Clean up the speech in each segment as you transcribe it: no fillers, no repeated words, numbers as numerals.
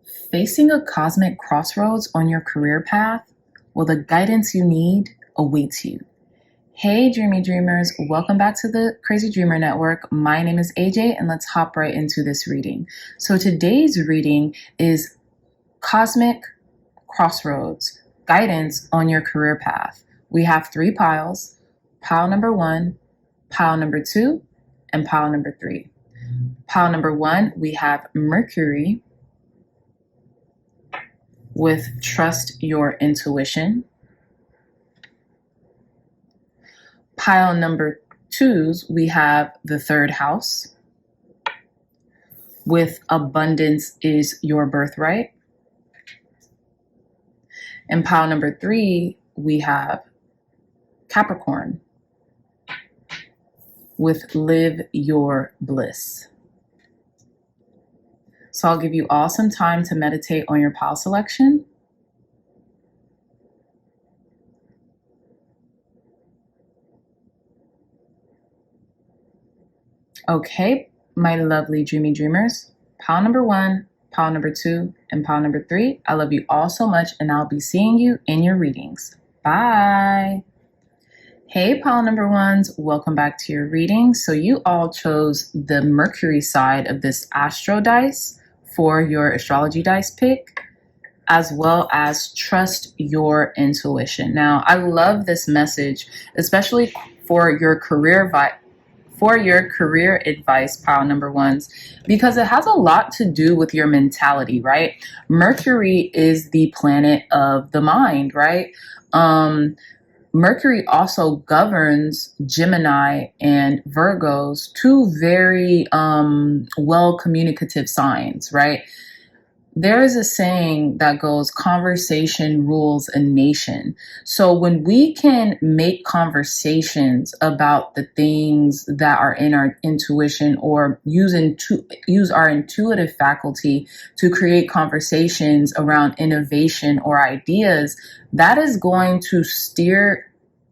Facing a cosmic crossroads on your career path? Well, the guidance you need awaits you. Hey, dreamy dreamers, welcome back to the Crazy Dreamer Network. My name is AJ, and let's hop right into this reading. So today's reading is Cosmic Crossroads, guidance on your career path. We have 3 piles, pile number 1, pile number 2, and pile number 3. Pile number 1, we have Mercury with Trust Your Intuition. Pile number 2s, we have the 3rd house with Abundance is Your Birthright. And pile number 3, we have Capricorn with Live Your Bliss. So I'll give you all some time to meditate on your pile selection. Okay, my lovely dreamy dreamers, pile number 1, pile number 2, and pile number 3. I love you all so much, and I'll be seeing you in your readings. Bye. Hey, pile number 1s, welcome back to your reading. So you all chose the Mercury side of this Astro dice for your astrology dice pick, as well as Trust Your Intuition. Now, I love this message, especially for your career advice, pile number 1s, because it has a lot to do with your mentality, right? Mercury is the planet of the mind, right? Mercury also governs Gemini and Virgos, 2 very well communicative signs, right? There is a saying that goes, conversation rules a nation. So when we can make conversations about the things that are in our intuition, or use our intuitive faculty to create conversations around innovation or ideas, that is going to steer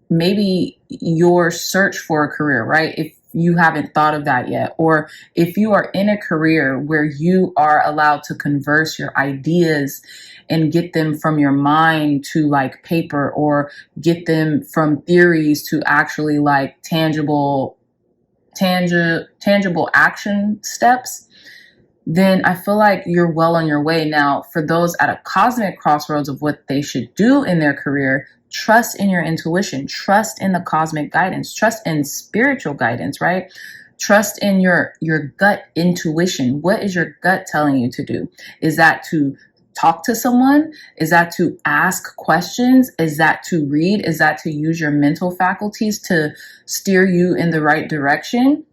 maybe your search for a career, right? If you haven't thought of that yet, or if you are in a career where you are allowed to converse your ideas and get them from your mind to like paper, or get them from theories to actually like tangible action steps, then I feel like you're well on your way. Now, for those at a cosmic crossroads of what they should do in their career, trust in your intuition, trust in the cosmic guidance, trust in spiritual guidance, right? Trust in your gut intuition. What is your gut telling you to do? Is that to talk to someone? Is that to ask questions? Is that to read? Is that to use your mental faculties to steer you in the right direction?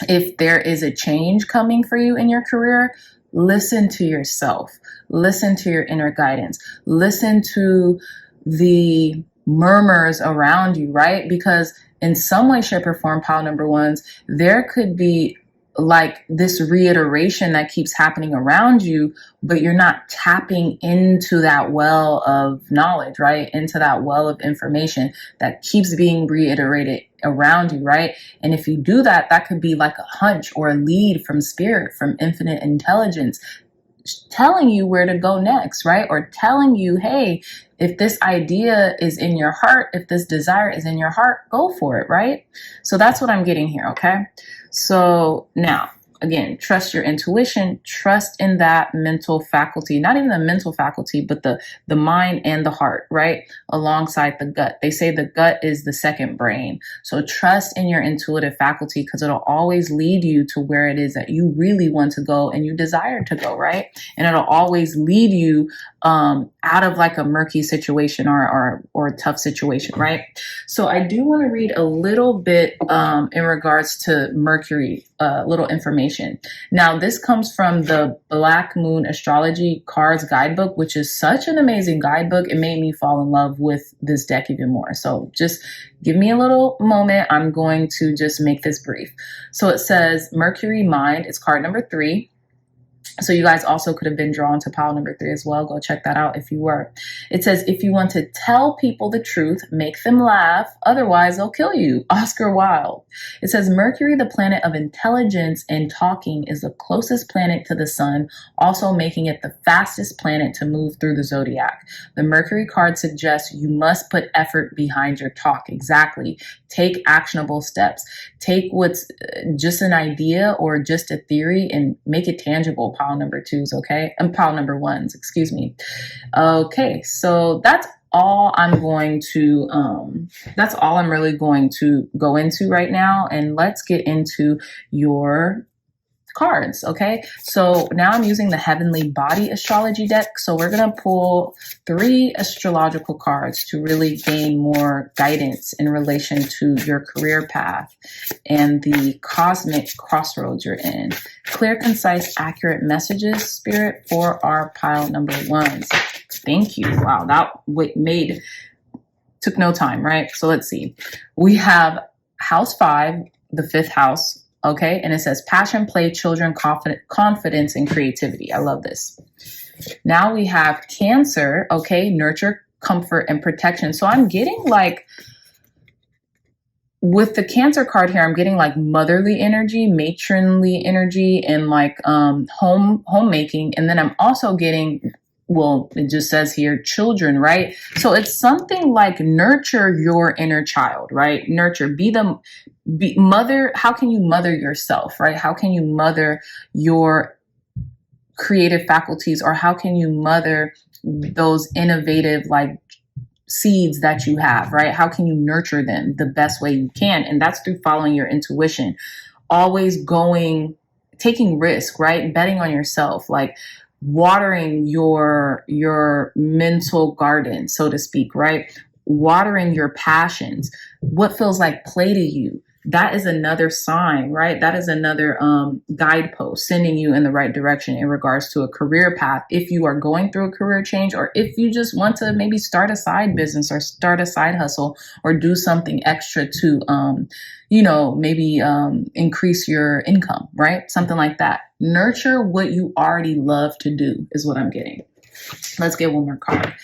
If there is a change coming for you in your career, listen to yourself. Listen to your inner guidance. Listen to the murmurs around you, right? Because in some way, shape, or form, pile number 1s, there could be like this reiteration that keeps happening around you, but you're not tapping into that well of knowledge, right? Into that well of information that keeps being reiterated around you, right? And if you do that, that could be like a hunch or a lead from spirit, from infinite intelligence, telling you where to go next, right? Or telling you, hey, if this idea is in your heart, if this desire is in your heart, go for it, right? So that's what I'm getting here, okay? So now, again, trust your intuition, trust in that mental faculty, not even the mental faculty, but the mind and the heart, right? Alongside the gut. They say the gut is the second brain. So trust in your intuitive faculty, because it'll always lead you to where it is that you really want to go and you desire to go, right? And it'll always lead you out of like a murky situation or a tough situation, right? So I do want to read a little bit in regards to Mercury, little information. Now, this comes from the Black Moon Astrology Cards Guidebook, which is such an amazing guidebook. It made me fall in love with this deck even more. So just give me a little moment. I'm going to just make this brief. So it says Mercury Mind. It's card number 3. So you guys also could have been drawn to pile number 3 as well. Go check that out if you were. It says, if you want to tell people the truth, make them laugh. Otherwise, they'll kill you. Oscar Wilde. It says, Mercury, the planet of intelligence and talking, is the closest planet to the sun, also making it the fastest planet to move through the zodiac. The Mercury card suggests you must put effort behind your talk. Exactly. Take actionable steps. Take what's just an idea or just a theory and make it tangible. Pile number 2s, okay? And pile number 1s, excuse me. Okay, so that's all I'm going to, that's all I'm really going to go into right now. And let's get into your cards, okay? So now I'm using the Heavenly Body Astrology deck. So we're going to pull 3 astrological cards to really gain more guidance in relation to your career path and the cosmic crossroads you're in. Clear, concise, accurate messages, Spirit, for our pile number 1s. Thank you. Wow, that took no time, right? So let's see. We have House 5, the 5th house. Okay, and it says passion, play, children, confidence, and creativity. I love this. Now we have Cancer, okay, nurture, comfort, and protection. So I'm getting like, with the Cancer card here, I'm getting like motherly energy, matronly energy, and like homemaking. And then I'm also getting, well, it just says here, children, right? So it's something like nurture your inner child, right? Nurture, mother. How can you mother yourself, right? How can you mother your creative faculties, or how can you mother those innovative like seeds that you have, right? How can you nurture them the best way you can? And that's through following your intuition, always taking risk, right? Betting on yourself, like watering your mental garden, so to speak, right? Watering your passions, what feels like play to you. That is another sign, right? That is another guidepost sending you in the right direction in regards to a career path. If you are going through a career change, or if you just want to maybe start a side business or start a side hustle or do something extra to, maybe increase your income, right? Something like that. Nurture what you already love to do is what I'm getting. Let's get one more card.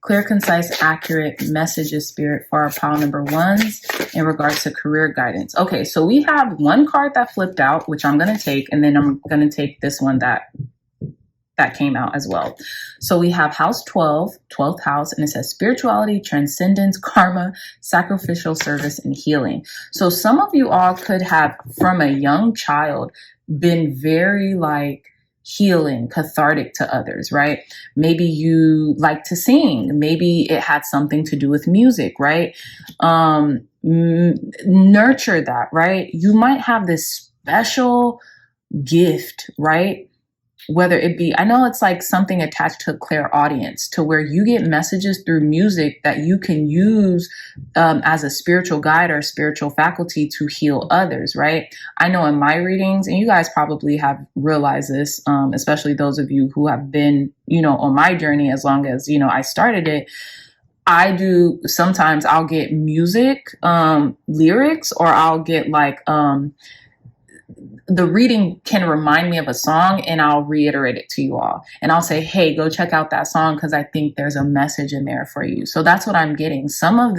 Clear, concise, accurate messages, Spirit, for our pile number 1s in regards to career guidance. Okay, so we have one card that flipped out, which I'm going to take, and then I'm going to take this one that came out as well. So we have House 12, 12th house, and it says spirituality, transcendence, karma, sacrificial service, and healing. So some of you all could have, from a young child, been very like healing, cathartic to others, right? Maybe you like to sing. Maybe it had something to do with music, right? Nurture that, right? You might have this special gift, right? Whether it be, I know it's like something attached to a clairaudience, to where you get messages through music that you can use as a spiritual guide or spiritual faculty to heal others, right? I know in my readings, and you guys probably have realized this, especially those of you who have been, on my journey as long as, I started it. Sometimes I'll get music, lyrics, or I'll get like, the reading can remind me of a song, and I'll reiterate it to you all. And I'll say, hey, go check out that song because I think there's a message in there for you. So that's what I'm getting. Some of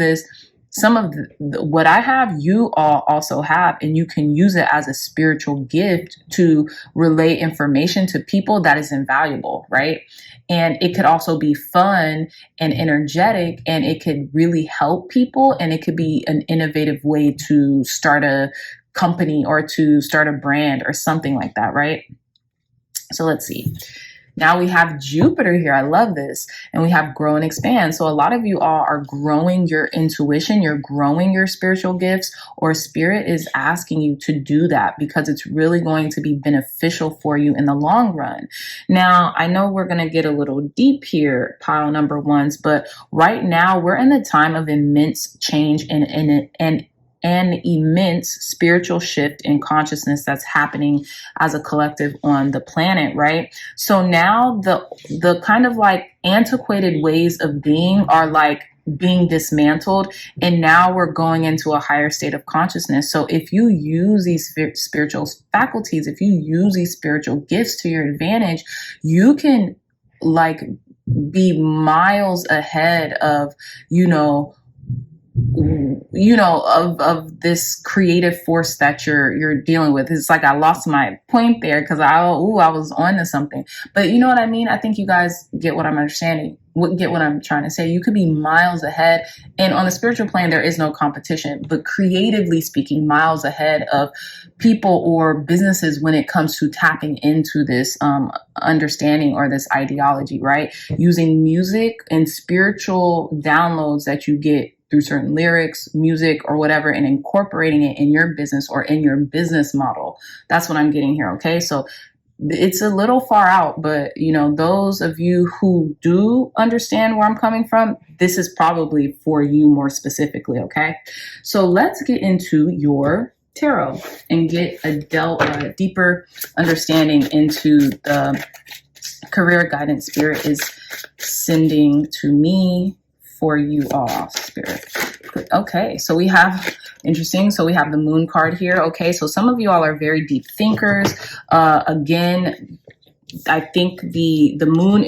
what I have, you all also have, and you can use it as a spiritual gift to relay information to people that is invaluable, right? And it could also be fun and energetic, and it could really help people, and it could be an innovative way to start a company or to start a brand or something like that, right? So let's see. Now we have Jupiter here. I love this. And we have grow and expand. So a lot of you all are growing your intuition. You're growing your spiritual gifts, or Spirit is asking you to do that because it's really going to be beneficial for you in the long run. Now, I know we're going to get a little deep here, pile number 1s, but right now we're in the time of immense change and an immense spiritual shift in consciousness that's happening as a collective on the planet, right? So now the kind of like antiquated ways of being are like being dismantled, and now we're going into a higher state of consciousness. So if you use these spiritual faculties, if you use these spiritual gifts to your advantage, you can like be miles ahead of, of this creative force that you're dealing with. It's like I lost my point there because I was on to something. But you know what I mean? I think you guys get what I'm understanding. Get what I'm trying to say. You could be miles ahead. And on the spiritual plane, there is no competition. But creatively speaking, miles ahead of people or businesses when it comes to tapping into this understanding or this ideology, right? Using music and spiritual downloads that you get through certain lyrics, music, or whatever, and incorporating it in your business or in your business model. That's what I'm getting here, okay? So it's a little far out, but those of you who do understand where I'm coming from, this is probably for you more specifically, okay? So let's get into your tarot and get a deeper understanding into the career guidance Spirit is sending to me for you all, Spirit. Okay, so we have, interesting. So we have the Moon card here. Okay, so some of you all are very deep thinkers. Again, I think the moon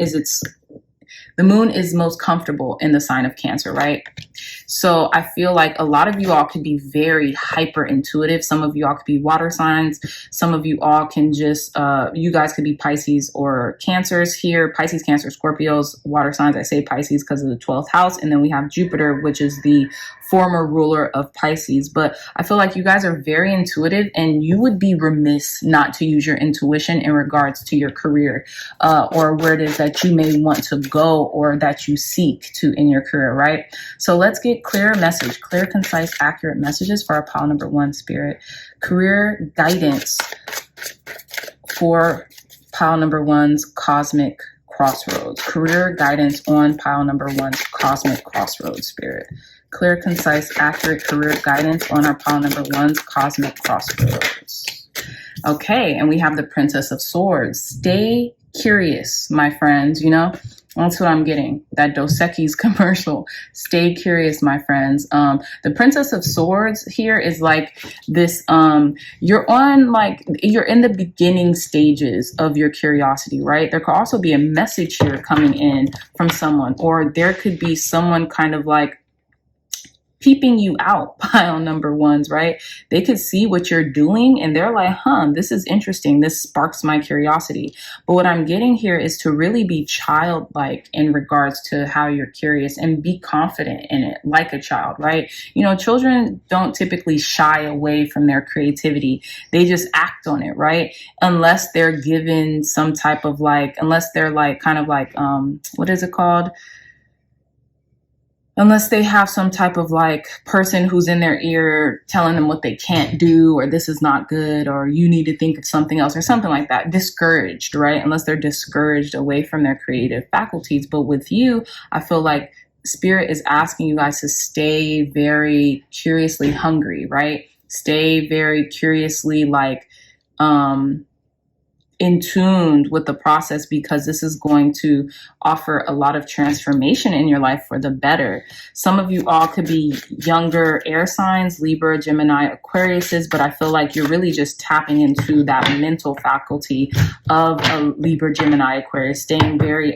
is most comfortable in the sign of Cancer, right? So I feel like a lot of you all could be very hyper intuitive. Some of you all could be water signs. Some of you all can just, you guys could be Pisces or Cancers here. Pisces, Cancer, Scorpios, water signs. I say Pisces because of the 12th house. And then we have Jupiter, which is the former ruler of Pisces. But I feel like you guys are very intuitive, and you would be remiss not to use your intuition in regards to your career or where it is that you may want to go or that you seek to in your career, right? So let's get clear message, clear, concise, accurate messages for our pile number 1, Spirit. Career guidance for pile number 1's cosmic crossroads. Career guidance on pile number 1's cosmic crossroads, Spirit. Clear, concise, accurate career guidance on our pile number 1's cosmic crossroads. Okay, and we have the Princess of Swords. Stay curious, my friends. That's what I'm getting. That Dos Equis commercial. Stay curious, my friends. The Princess of Swords here is like this, you're in the beginning stages of your curiosity, right? There could also be a message here coming in from someone, or there could be someone kind of like peeping you out, pile number 1s, right? They could see what you're doing and they're like, this is interesting. This sparks my curiosity. But what I'm getting here is to really be childlike in regards to how you're curious and be confident in it like a child, right? Children don't typically shy away from their creativity. They just act on it, right? Unless they're given some type of unless they're what is it called? Unless they have some type of person who's in their ear telling them what they can't do, or this is not good, or you need to think of something else, or something like that. Discouraged, right? Unless they're discouraged away from their creative faculties. But with you, I feel like Spirit is asking you guys to stay very curiously hungry, right? Stay very curiously in tune with the process, because this is going to offer a lot of transformation in your life for the better. Some of you all could be younger air signs, Libra, Gemini, Aquariuses, but I feel like you're really just tapping into that mental faculty of a Libra, Gemini, Aquarius, staying very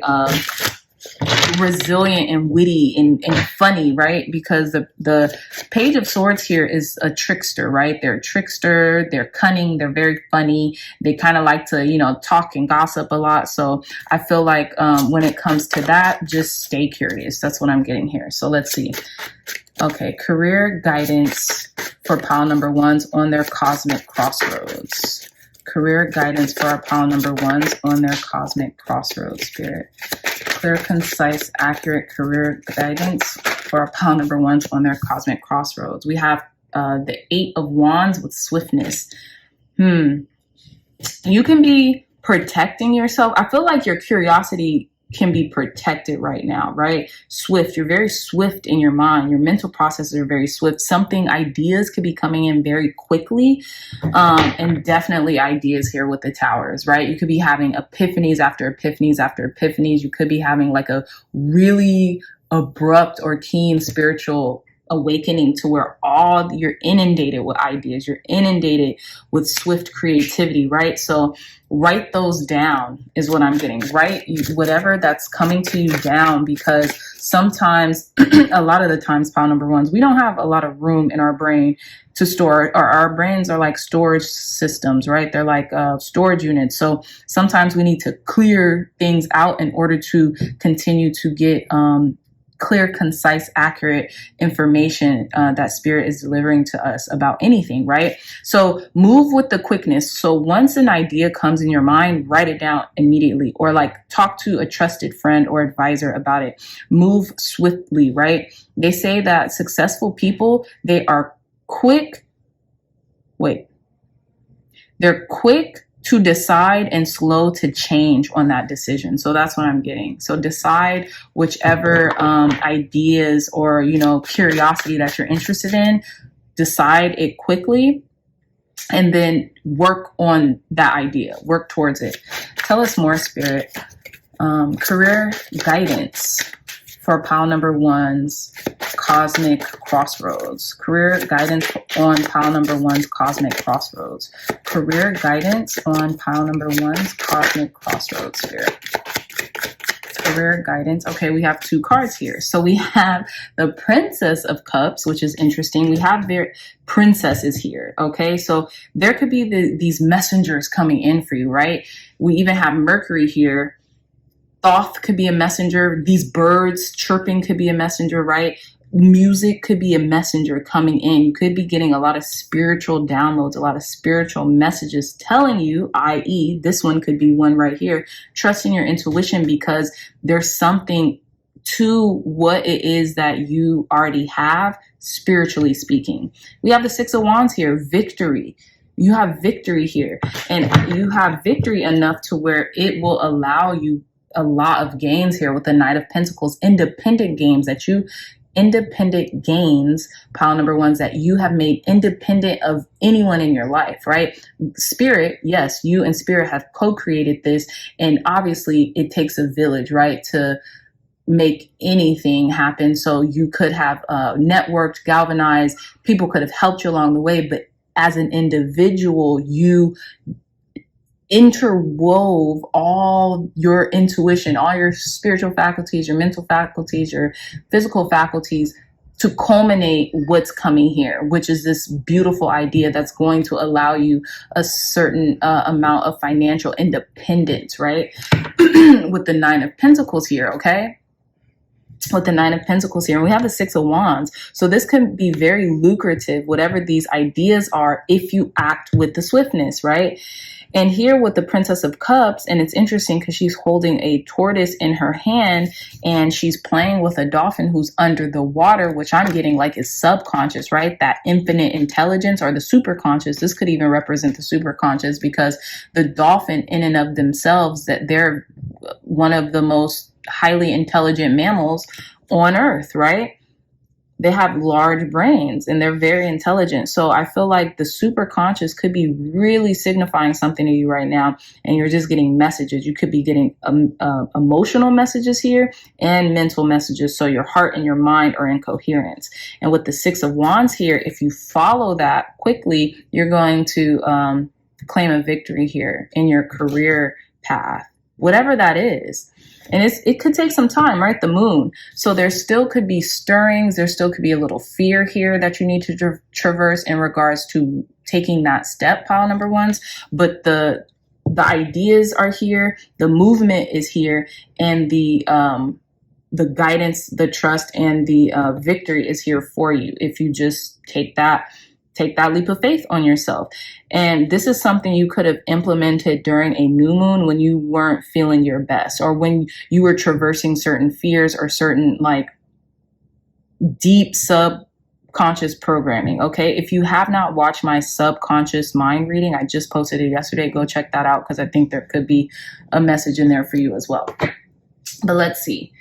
resilient and witty and funny, right? Because the Page of Swords here is a trickster, right? They're a trickster, they're cunning, they're very funny. They kind of like to, talk and gossip a lot. So I feel like when it comes to that, just stay curious. That's what I'm getting here. So let's see. Okay, career guidance for pile number 1s on their cosmic crossroads. Career guidance for our pile number 1s on their cosmic crossroads, Spirit. Clear, concise, accurate career guidance for our pile number 1s on their cosmic crossroads. We have the 8 of Wands with swiftness. You can be protecting yourself. I feel like your curiosity can be protected right now, right? Swift. You're very swift in your mind. Your mental processes are very swift. Ideas could be coming in very quickly. And definitely ideas here with the Towers, right? You could be having epiphanies after epiphanies after epiphanies. You could be having a really abrupt or keen spiritual awakening to where all you're inundated with ideas, you're inundated with swift creativity, right? So write those down is what I'm getting. Write whatever that's coming to you down, because sometimes, a lot of the times, pile number ones, we don't have a lot of room in our brain to store, or our brains are like storage systems, right? They're like storage units. So sometimes we need to clear things out in order to continue to get clear, concise, accurate information that spirit is delivering to us about anything, right? So move with the quickness. So once an idea comes in your mind, write it down immediately, or like talk to a trusted friend or advisor about it. Move swiftly, right? They say that successful people, they're quick to decide and slow to change on that decision. So that's what I'm getting. So decide whichever ideas or, curiosity that you're interested in, decide it quickly, and then work on that idea, work towards it. Tell us more, Spirit. Career guidance for pile number one's cosmic crossroads. Career guidance on pile number one's cosmic crossroads. Career guidance on pile number one's cosmic crossroads, Spirit. Career guidance. Okay, we have 2 cards here. So we have the Princess of Cups, which is interesting. We have their princesses here. Okay, so there could be these messengers coming in for you, right? We even have Mercury here. Thoth could be a messenger. These birds chirping could be a messenger, right? Music could be a messenger coming in. You could be getting a lot of spiritual downloads, a lot of spiritual messages telling you, i.e., this one could be one right here, trusting your intuition, because there's something to what it is that you already have, spiritually speaking. We have the 6 of Wands here, victory. You have victory here, and you have victory enough to where it will allow you a lot of gains here with the Knight of Pentacles, independent gains, pile number ones, that you have made independent of anyone in your life, right? Spirit, yes, you and Spirit have co-created this, and obviously it takes a village, right, to make anything happen. So you could have networked, galvanized, people could have helped you along the way, but as an individual, you interwove all your intuition, all your spiritual faculties, your mental faculties, your physical faculties, to culminate what's coming here, which is this beautiful idea that's going to allow you a certain amount of financial independence, right? With the 9 of Pentacles here, okay? With the 9 of Pentacles here, and we have the 6 of Wands. So this can be very lucrative, whatever these ideas are, if you act with the swiftness, right? And here with the Princess of Cups, and it's interesting because she's holding a tortoise in her hand, and she's playing with a dolphin who's under the water, which I'm getting like is subconscious, right? That infinite intelligence, or the superconscious. This could even represent the superconscious, because the dolphin in and of themselves, that they're one of the most highly intelligent mammals on Earth, right? They have large brains and they're very intelligent. So I feel like the super conscious could be really signifying something to you right now, and you're just getting messages. You could be getting emotional messages here and mental messages. So your heart and your mind are in coherence. And with the 6 of Wands here, if you follow that quickly, you're going to claim a victory here in your career path, whatever that is. And it could take some time, right? The moon. So there still could be stirrings. There still could be a little fear here that you need to traverse in regards to taking that step, pile number ones. But the ideas are here. The movement is here. And the guidance, the trust, and the victory is here for you if you just take that leap of faith on yourself. And this is something you could have implemented during a new moon when you weren't feeling your best, or when you were traversing certain fears or certain like deep subconscious programming. Okay. If you have not watched my subconscious mind reading, I just posted it yesterday. Go check that out, because I think there could be a message in there for you as well. But let's see.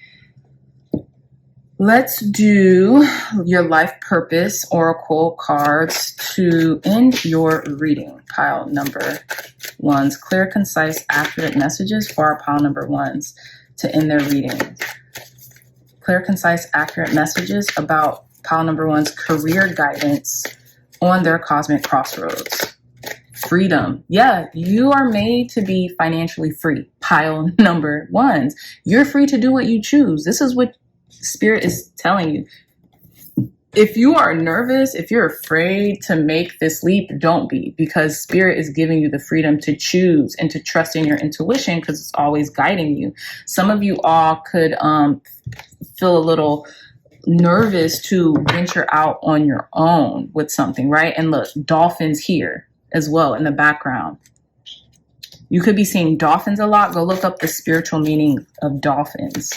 Let's do your life purpose oracle cards to end your reading. Pile number ones. Clear, concise, accurate messages for our pile number ones to end their reading. Clear, concise, accurate messages about pile number one's career guidance on their cosmic crossroads. Freedom. Yeah, you are made to be financially free. Pile number ones. You're free to do what you choose. This is what Spirit is telling you. If you are nervous, if you're afraid to make this leap, don't be, because Spirit is giving you the freedom to choose and to trust in your intuition, because it's always guiding you. Some of you all could feel a little nervous to venture out on your own with something, right? And look, dolphins here as well in the background. You could be seeing dolphins a lot. Go look up the spiritual meaning of dolphins.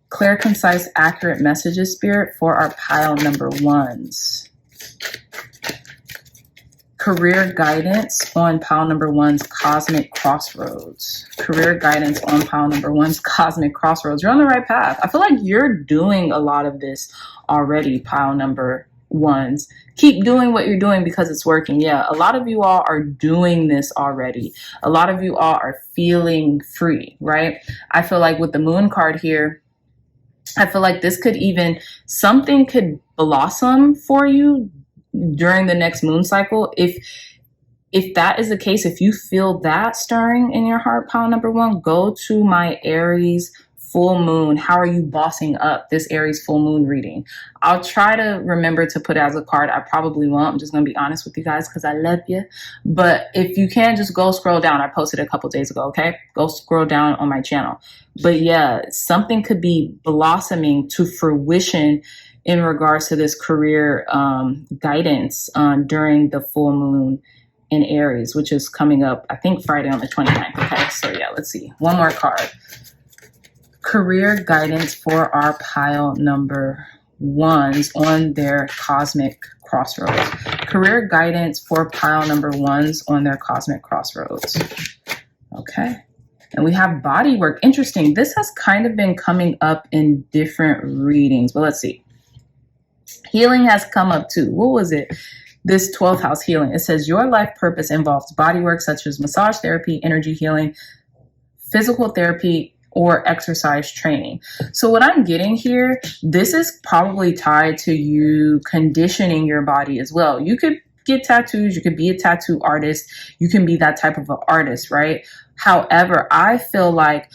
Clear, concise, accurate messages, Spirit, for our pile number ones. Career guidance on pile number one's cosmic crossroads. Career guidance on pile number one's cosmic crossroads. You're on the right path. I feel like you're doing a lot of this already, pile number ones. Keep doing what you're doing because it's working. Yeah, a lot of you all are doing this already. A lot of you all are feeling free, right? I feel like with the moon card here, I feel like this could even, something could blossom for you during the next moon cycle. If that is the case, if you feel that stirring in your heart, pile number one, go to my Aries full moon. How are you bossing up? This Aries full moon reading. I'll try to remember to put it as a card. I probably won't. I'm just going to be honest with you guys because I love you. But if you can, just go scroll down. I posted a couple days ago. Okay, go scroll down on my channel. But yeah, something could be blossoming to fruition in regards to this career guidance during the full moon in Aries, which is coming up, I think, Friday on the 29th. Okay, so yeah, let's see. One more card. Career guidance for our pile number ones on their cosmic crossroads. Career guidance for pile number ones on their cosmic crossroads. Okay. And we have body work. Interesting. This has kind of been coming up in different readings, but let's see. Healing has come up too. What was it? This 12th house healing. It says your life purpose involves body work such as massage therapy, energy healing, physical therapy, or exercise training. So what I'm getting here, this is probably tied to you conditioning your body as well. You could get tattoos. You could be a tattoo artist. You can be that type of an artist, right? However, I feel like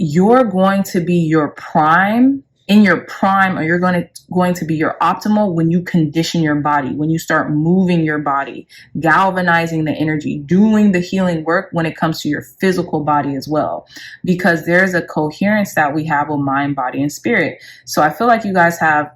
you're going to be your prime, in your prime, or you're going to be your optimal when you condition your body, when you start moving your body, galvanizing the energy, doing the healing work when it comes to your physical body as well, because there's a coherence that we have with mind, body, and spirit. So I feel like you guys have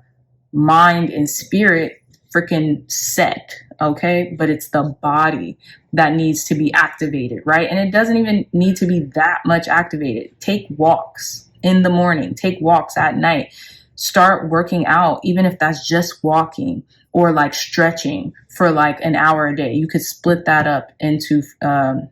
mind and spirit freaking set, okay? But it's the body that needs to be activated, right? And it doesn't even need to be that much activated. Take walks in the morning, take walks at night, start working out, even if that's just walking or like stretching for like an hour a day. You could split that up into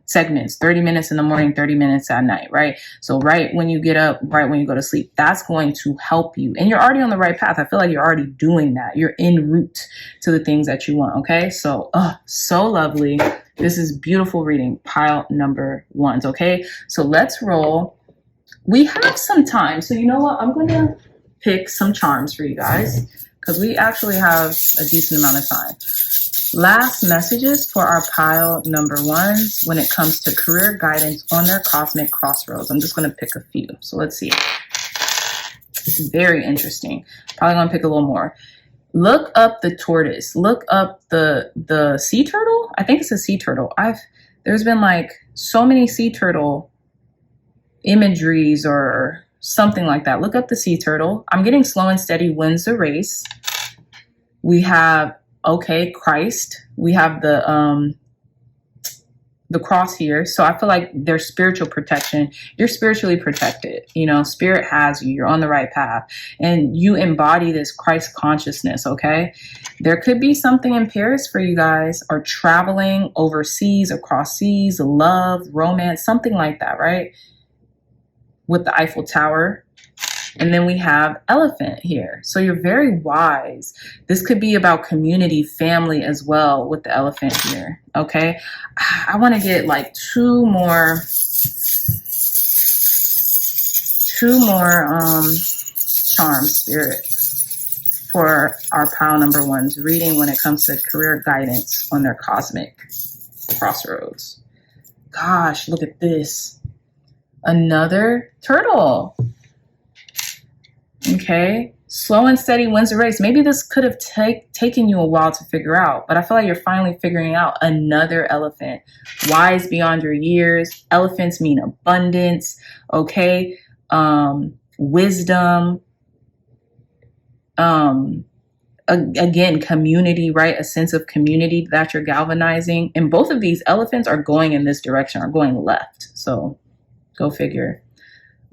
segments, 30 minutes in the morning, 30 minutes at night, right? So right when you get up, right when you go to sleep, that's going to help you. And you're already on the right path. I feel like you're already doing that. You're en route to the things that you want, okay? So, so lovely. This is beautiful reading, pile number ones, okay? So let's roll. We have some time, so you know what? I'm going to pick some charms for you guys because we actually have a decent amount of time. Last messages for our pile number ones when it comes to career guidance on their cosmic crossroads. I'm just going to pick a few. So let's see. Very interesting. Probably going to pick a little more. Look up the tortoise. Look up the sea turtle. I think it's a sea turtle. There's been like so many sea turtle imageries or something like that. Look up the sea turtle. I'm getting slow and steady wins the race. We have, okay, Christ. We have the cross here. So I feel like there's spiritual protection. You're spiritually protected. You know, spirit has you. You're on the right path. And you embody this Christ consciousness, okay? There could be something in Paris for you guys, or traveling overseas, across seas, love, romance, something like that, right? With the Eiffel Tower. And then we have elephant here. So you're very wise. This could be about community, family as well with the elephant here. Okay. I want to get like two more two more charms, Spirit, for our pile number ones reading when it comes to career guidance on their cosmic crossroads. Gosh, look at this. Another turtle. Okay. Slow and steady wins the race. Maybe this could have taken you a while to figure out, but I feel like you're finally figuring out. Another elephant. Wise beyond your years. Elephants mean abundance. Okay. Wisdom. Again, community, right? A sense of community that you're galvanizing. And both of these elephants are going in this direction, are going left. So go figure.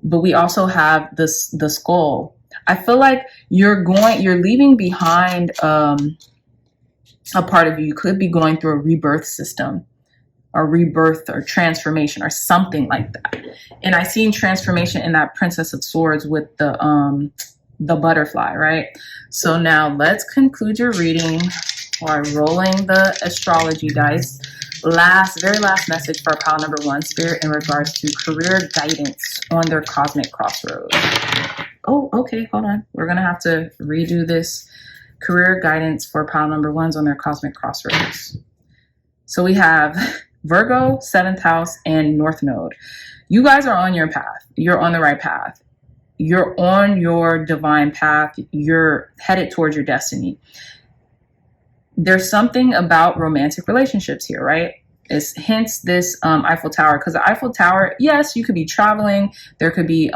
But we also have the skull. I feel like you're leaving behind a part of you. You could be going through a rebirth system, or rebirth or transformation or something like that. And I seen transformation in that Princess of Swords with the butterfly, right? So now let's conclude your reading by rolling the astrology dice. Very last message for pile number one, Spirit, in regards to career guidance on their cosmic crossroads. Oh, okay, hold on. We're going to have to redo this. Career guidance for pile number ones on their cosmic crossroads. So we have Virgo, 7th house, and North Node. You guys are on your path. You're on the right path. You're on your divine path. You're headed towards your destiny. There's something about romantic relationships here, right? It's hence this Eiffel Tower, because the Eiffel Tower, yes, you could be traveling. There could be,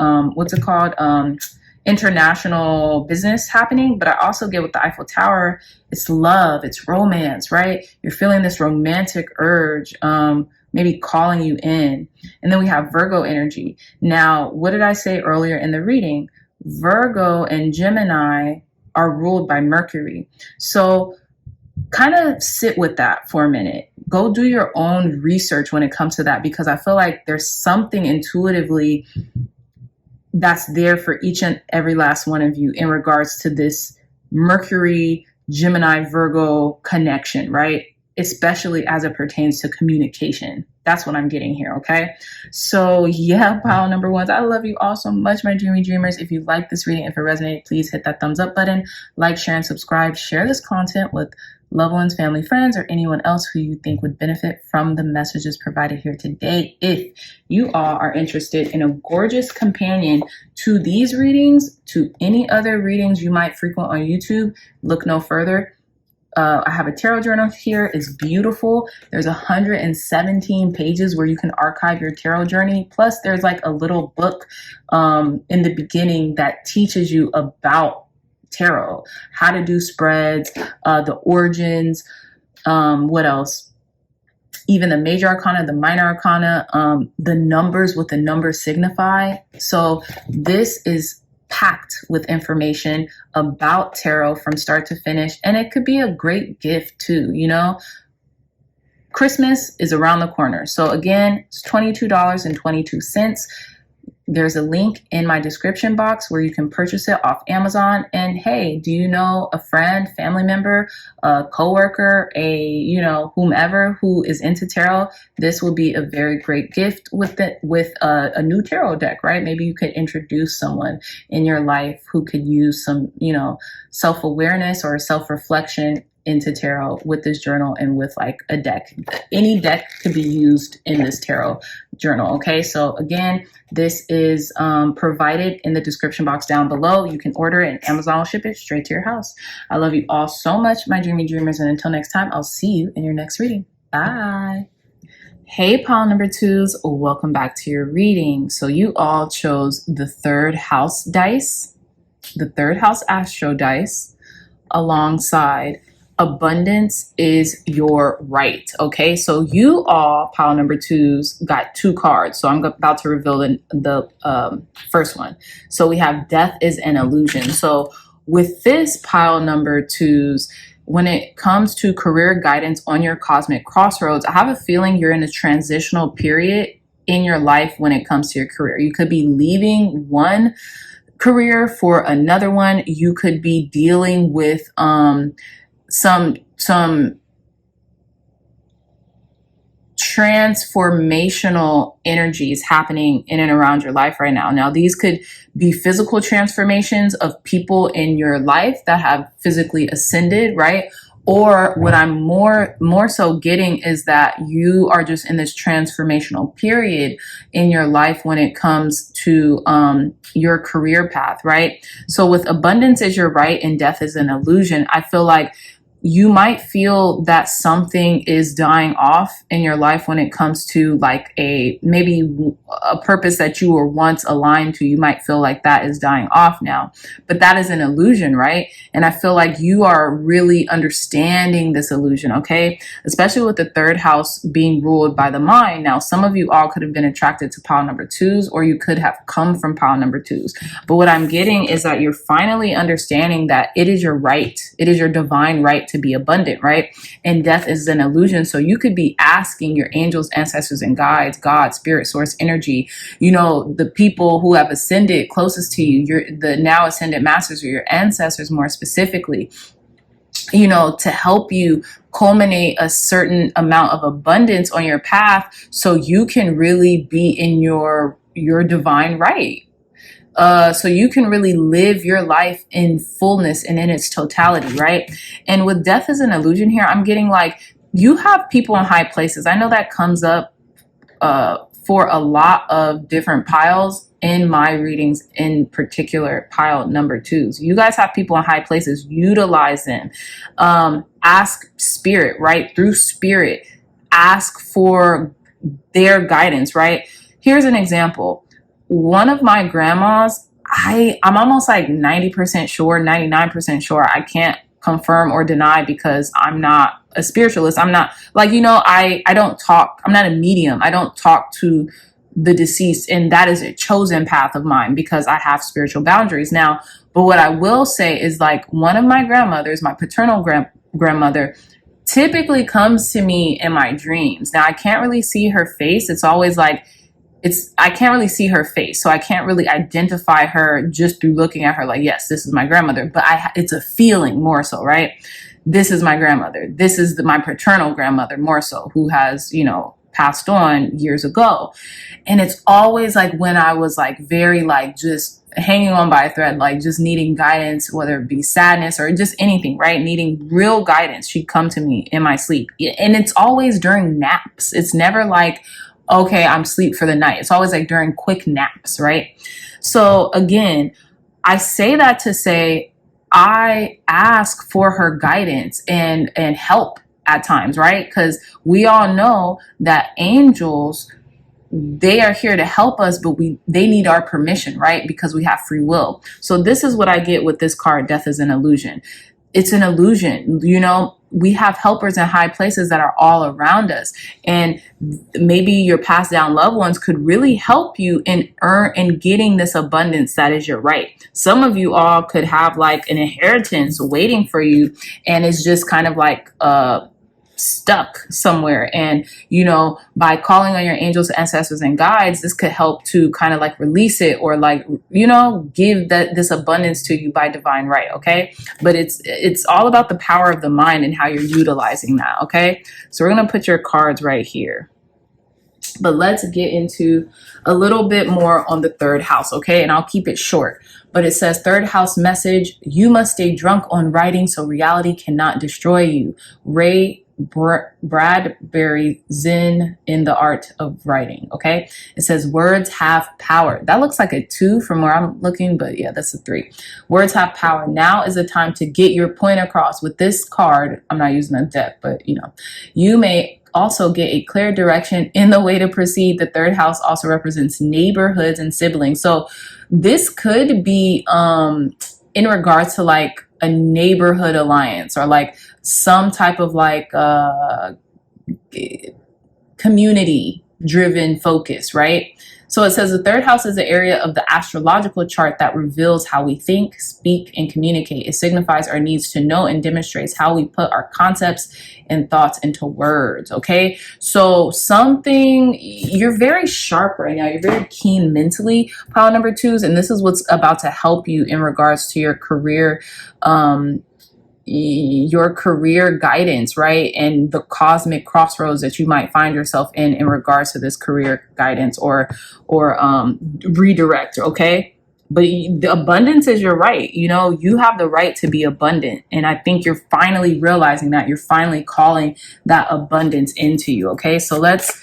international business happening. But I also get with the Eiffel Tower, it's love, it's romance, right? You're feeling this romantic urge, maybe calling you in. And then we have Virgo energy. Now, what did I say earlier in the reading? Virgo and Gemini are ruled by Mercury. So kind of sit with that for a minute. Go do your own research when it comes to that, because I feel like there's something intuitively that's there for each and every last one of you in regards to this Mercury, Gemini, Virgo connection, right? Especially as it pertains to communication. That's what I'm getting here, okay? So yeah, pile number ones, I love you all so much, my dreamy dreamers. If you like this reading, if it resonated, please hit that thumbs up button, like, share, and subscribe. Share this content with loved ones, family, friends, or anyone else who you think would benefit from the messages provided here today. If you all are interested in a gorgeous companion to these readings, to any other readings you might frequent on YouTube, look no further. I have a tarot journal here. It's beautiful. There's 117 pages where you can archive your tarot journey. Plus, there's like a little book in the beginning that teaches you about tarot, how to do spreads, the origins, what else? Even the major arcana, the minor arcana, the numbers, what the numbers signify. So this is packed with information about tarot from start to finish. And it could be a great gift too, you know. Christmas is around the corner. So again, it's $22.22. There's a link in my description box where you can purchase it off Amazon. And hey, do you know a friend, family member, a coworker, whomever who is into tarot? This will be a very great gift with a new tarot deck, right? Maybe you could introduce someone in your life who could use some, self-awareness or self-reflection into tarot with this journal and with like a deck. Any deck could be used in this tarot journal. Okay, so again, this is provided in the description box down below. You can order it and Amazon will ship it straight to your house. I love you all so much, my dreamy dreamers, and until next time, I'll see you in your next reading. Bye. Hey, pile number twos, welcome back to your reading. So you all chose the 3rd house dice, the 3rd house astro dice, alongside abundance is your right. Okay, so you all, pile number twos, got 2 cards. So I'm about to reveal the first one. So we have death is an illusion. So with this pile number twos, when it comes to career guidance on your cosmic crossroads, I have a feeling you're in a transitional period in your life when it comes to your career. You could be leaving one career for another one. You could be dealing with some transformational energies happening in and around your life right now. Now, these could be physical transformations of people in your life that have physically ascended, right? Or what I'm more so getting is that you are just in this transformational period in your life when it comes to your career path, right? So with abundance is your right and death is an illusion, I feel like you might feel that something is dying off in your life when it comes to like maybe a purpose that you were once aligned to. You might feel like that is dying off now, but that is an illusion, right? And I feel like you are really understanding this illusion, okay? Especially with the third house being ruled by the mind. Now, some of you all could have been attracted to pile number twos, or you could have come from pile number twos. But what I'm getting is that you're finally understanding that it is your right. It is your divine right to be abundant, right? And death is an illusion. So you could be asking your angels, ancestors, and guides, God, spirit, source, energy, you know, the people who have ascended closest to you, the now ascended masters or your ancestors more specifically, you know, to help you culminate a certain amount of abundance on your path so you can really be in your divine right. So you can really live your life in fullness and in its totality, right? And with death as an illusion here, I'm getting like you have people in high places. I know that comes up for a lot of different piles in my readings, in particular pile number twos. You guys have people in high places. Utilize them. Ask spirit, right? Through spirit, ask for their guidance, right? Here's an example. One of my grandmas, I'm almost like 90% sure, 99% sure. I can't confirm or deny because I'm not a spiritualist. I'm not like, you know, I don't talk. I'm not a medium. I don't talk to the deceased. And that is a chosen path of mine because I have spiritual boundaries now. But what I will say is like one of my grandmothers, my paternal grandmother, typically comes to me in my dreams. Now I can't really see her face. It's always like, I can't really see her face, so I can't really identify her just through looking at her like, yes, this is my grandmother, but it's a feeling more so, right? This is my grandmother. This is my paternal grandmother more so, who has, you know, passed on years ago. And it's always like when I was like very like just hanging on by a thread, like just needing guidance, whether it be sadness or just anything, right? Needing real guidance. She'd come to me in my sleep. And it's always during naps. It's never like, okay, I'm asleep for the night. It's always like during quick naps, right? So again, I say that to say, I ask for her guidance and help at times, right? Because we all know that angels, they are here to help us, but they need our permission, right? Because we have free will. So this is what I get with this card, Death is an Illusion. It's an illusion, you know. We have helpers in high places that are all around us. And maybe your passed down loved ones could really help you in getting this abundance that is your right. Some of you all could have like an inheritance waiting for you. And it's just kind of like stuck somewhere. And, you know, by calling on your angels, ancestors, and guides, this could help to kind of like release it or like, you know, give this abundance to you by divine right. Okay. But it's all about the power of the mind and how you're utilizing that. Okay. So we're going to put your cards right here. But let's get into a little bit more on the third house. Okay. And I'll keep it short. But it says, third house message, you must stay drunk on writing so reality cannot destroy you. Ray Bradbury, Zen in the Art of Writing. Okay. It says words have power. That looks like a 2 from where I'm looking, but yeah, that's a 3. Words have power. Now is the time to get your point across. With this card, I'm not using a deck, but you know, you may also get a clear direction in the way to proceed. The third house also represents neighborhoods and siblings. So this could be in regards to like a neighborhood alliance or like some type of like community driven focus, right? So it says the third house is the area of the astrological chart that reveals how we think, speak, and communicate. It signifies our needs to know and demonstrates how we put our concepts and thoughts into words. Okay. So you're very sharp right now. You're very keen mentally, pile number 2s. And this is what's about to help you in regards to your career, your career guidance, right? And the cosmic crossroads that you might find yourself in regards to this career guidance or redirect, okay? But the abundance is your right. You know, you have the right to be abundant. And I think you're finally realizing that. You're finally calling that abundance into you, okay? So let's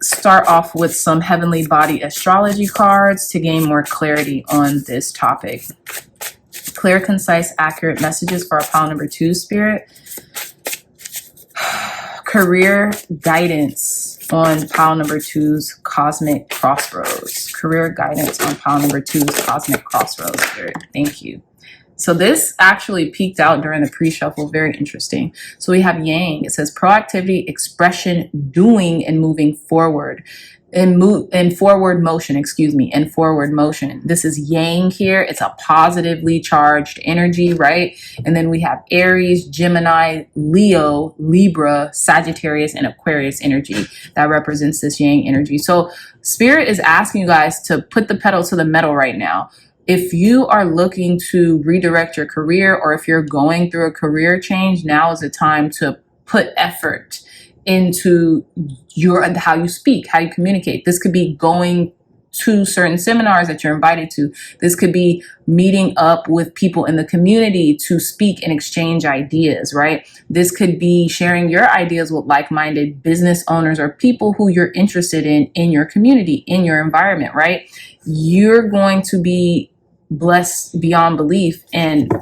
start off with some heavenly body astrology cards to gain more clarity on this topic. Clear, concise, accurate messages for our pile number 2, Spirit. Career guidance on pile number 2's cosmic crossroads. Career guidance on pile number 2's cosmic crossroads, Spirit. Thank you. So this actually peaked out during the pre-shuffle. Very interesting. So we have Yang. It says proactivity, expression, doing, and moving forward. And forward motion, and forward motion. This is Yang here. It's a positively charged energy, right? And then we have Aries, Gemini, Leo, Libra, Sagittarius, and Aquarius energy that represents this Yang energy. So Spirit is asking you guys to put the pedal to the metal right now. If you are looking to redirect your career, or if you're going through a career change, now is the time to put effort into how you speak, how you communicate. This could be going to certain seminars that you're invited to. This could be meeting up with people in the community to speak and exchange ideas, right? This could be sharing your ideas with like-minded business owners or people who you're interested in your community, in your environment, right? You're going to be blessed beyond belief. And,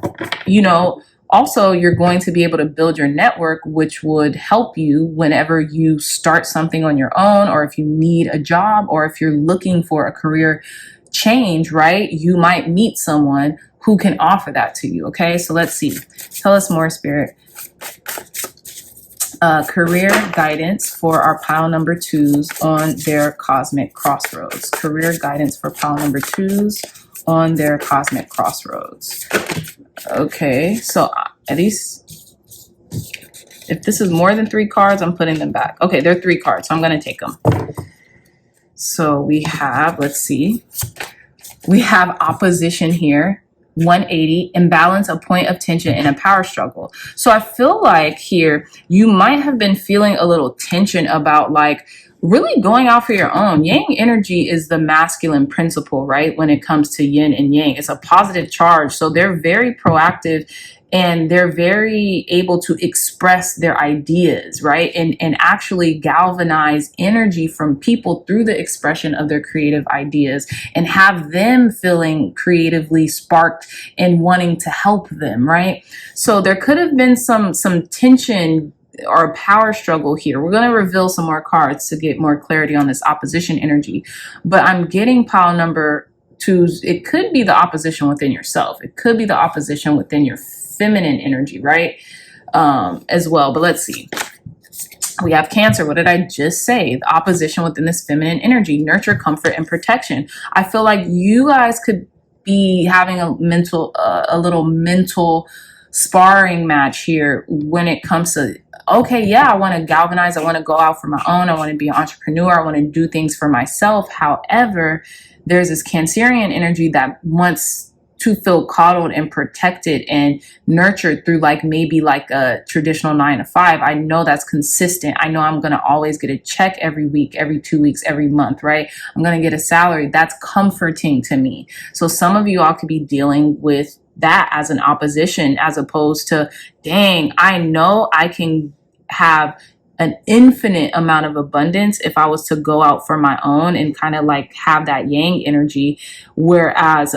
you know, also, you're going to be able to build your network, which would help you whenever you start something on your own, or if you need a job, or if you're looking for a career change, right? You might meet someone who can offer that to you, okay? So let's see. Tell us more, Spirit. Career guidance for our pile number 2s on their cosmic crossroads. Career guidance for pile number 2s on their cosmic crossroads. Okay, so at least if this is more than 3 cards, I'm putting them back. Okay, they're 3 cards, so I'm going to take them. So we have, let's see, we have opposition here, 180, imbalance, a point of tension, and a power struggle. So I feel like here you might have been feeling a little tension about like really going out for your own. Yang energy is the masculine principle, right? When it comes to yin and yang, it's a positive charge. So they're very proactive and they're very able to express their ideas, right? And actually galvanize energy from people through the expression of their creative ideas and have them feeling creatively sparked and wanting to help them, right? So there could have been some tension or a power struggle here. We're going to reveal some more cards to get more clarity on this opposition energy. But I'm getting pile number 2s. It could be the opposition within yourself. It could be the opposition within your feminine energy, right? As well. But let's see. We have Cancer. What did I just say? The opposition within this feminine energy, nurture, comfort, and protection. I feel like you guys could be having a little mental sparring match here when it comes to, okay, yeah, I want to galvanize. I want to go out for my own. I want to be an entrepreneur. I want to do things for myself. However, there's this Cancerian energy that wants to feel coddled and protected and nurtured through like maybe like a traditional 9 to 5. I know that's consistent. I know I'm going to always get a check every week, every 2 weeks, every month, right? I'm going to get a salary. That's comforting to me. So some of you all could be dealing with that as an opposition, as opposed to, dang, I know I can have an infinite amount of abundance if I was to go out for my own and kind of like have that yang energy. Whereas,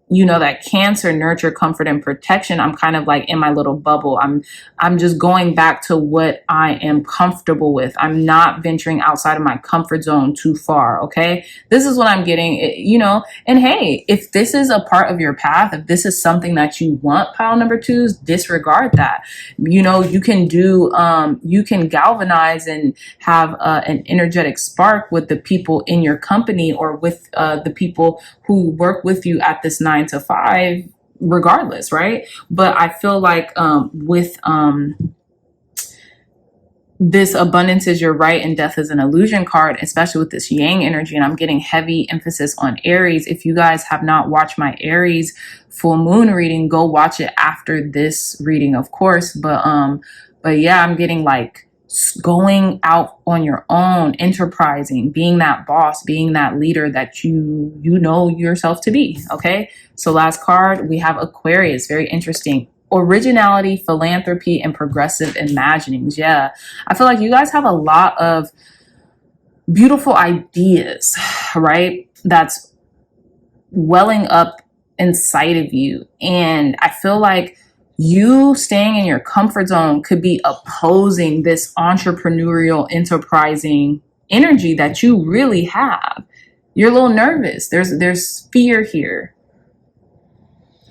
you know, that Cancer, nurture, comfort, and protection, I'm kind of like in my little bubble. I'm just going back to what I am comfortable with. I'm not venturing outside of my comfort zone too far, okay? This is what I'm getting, you know, and hey, if this is a part of your path, if this is something that you want, pile number 2s, disregard that. You know, you can do, you can galvanize and have an energetic spark with the people in your company or with the people who work with you at this 9 to 5 regardless, right? But I feel like with this abundance is your right and death is an illusion card, especially with this yang energy. And I'm getting heavy emphasis on Aries. If you guys have not watched my Aries full moon reading, go watch it after this reading, of course. But yeah, I'm getting like going out on your own, enterprising, being that boss, being that leader that you know yourself to be. Okay. So last card, we have Aquarius. Very interesting. Originality, philanthropy, and progressive imaginings. Yeah, I feel like you guys have a lot of beautiful ideas, right? That's welling up inside of you. And I feel like you staying in your comfort zone could be opposing this entrepreneurial, enterprising energy that you really have. You're a little nervous. There's fear here.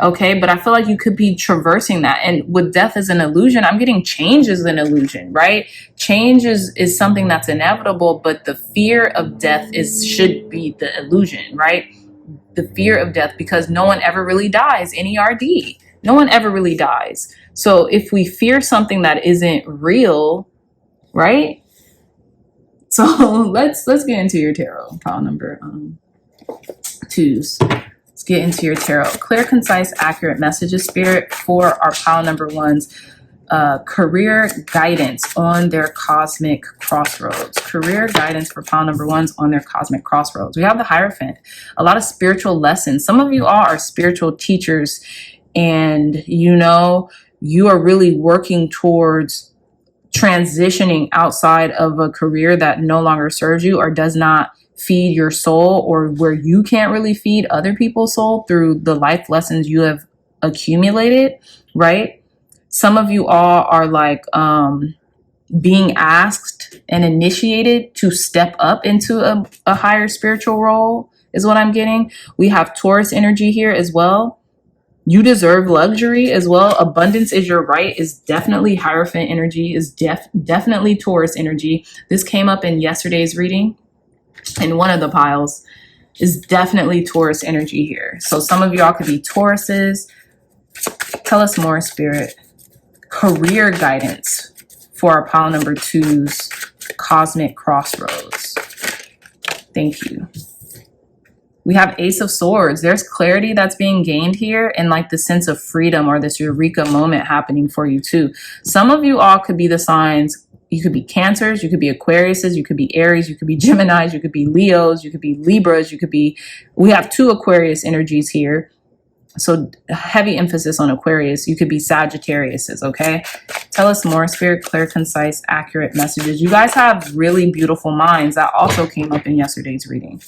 Okay, but I feel like you could be traversing that. And with death as an illusion, I'm getting change as an illusion, right? Change is something that's inevitable, but the fear of death should be the illusion, right? The fear of death, because no one ever really dies. NERD. No one ever really dies. So if we fear something that isn't real, right? So let's get into your tarot pile number 2s. Let's get into your tarot. Clear, concise, accurate messages, Spirit, for our pile number 1s. Career guidance on their cosmic crossroads. Career guidance for pile number 1s on their cosmic crossroads. We have the Hierophant. A lot of spiritual lessons. Some of you all are spiritual teachers, and you know you are really working towards transitioning outside of a career that no longer serves you or does not feed your soul, or where you can't really feed other people's soul through the life lessons you have accumulated, right? Some of you all are like being asked and initiated to step up into a higher spiritual role is what I'm getting. We have Taurus energy here as well. You deserve luxury as well. Abundance is your right is definitely Hierophant energy, is definitely Taurus energy. This came up in yesterday's reading. In one of the piles is definitely Taurus energy here. So some of y'all could be Tauruses. Tell us more, Spirit. Career guidance for our pile number 2's cosmic crossroads. Thank you. We have Ace of Swords. There's clarity that's being gained here, and like the sense of freedom or this eureka moment happening for you too. Some of you all could be the signs. You could be Cancers, you could be Aquariuses, you could be Aries, you could be Geminis, you could be Leos, you could be Libras, we have 2 Aquarius energies here. So heavy emphasis on Aquarius. You could be Sagittariuses, okay? Tell us more, Spirit, clear, concise, accurate messages. You guys have really beautiful minds. That also came up in yesterday's reading.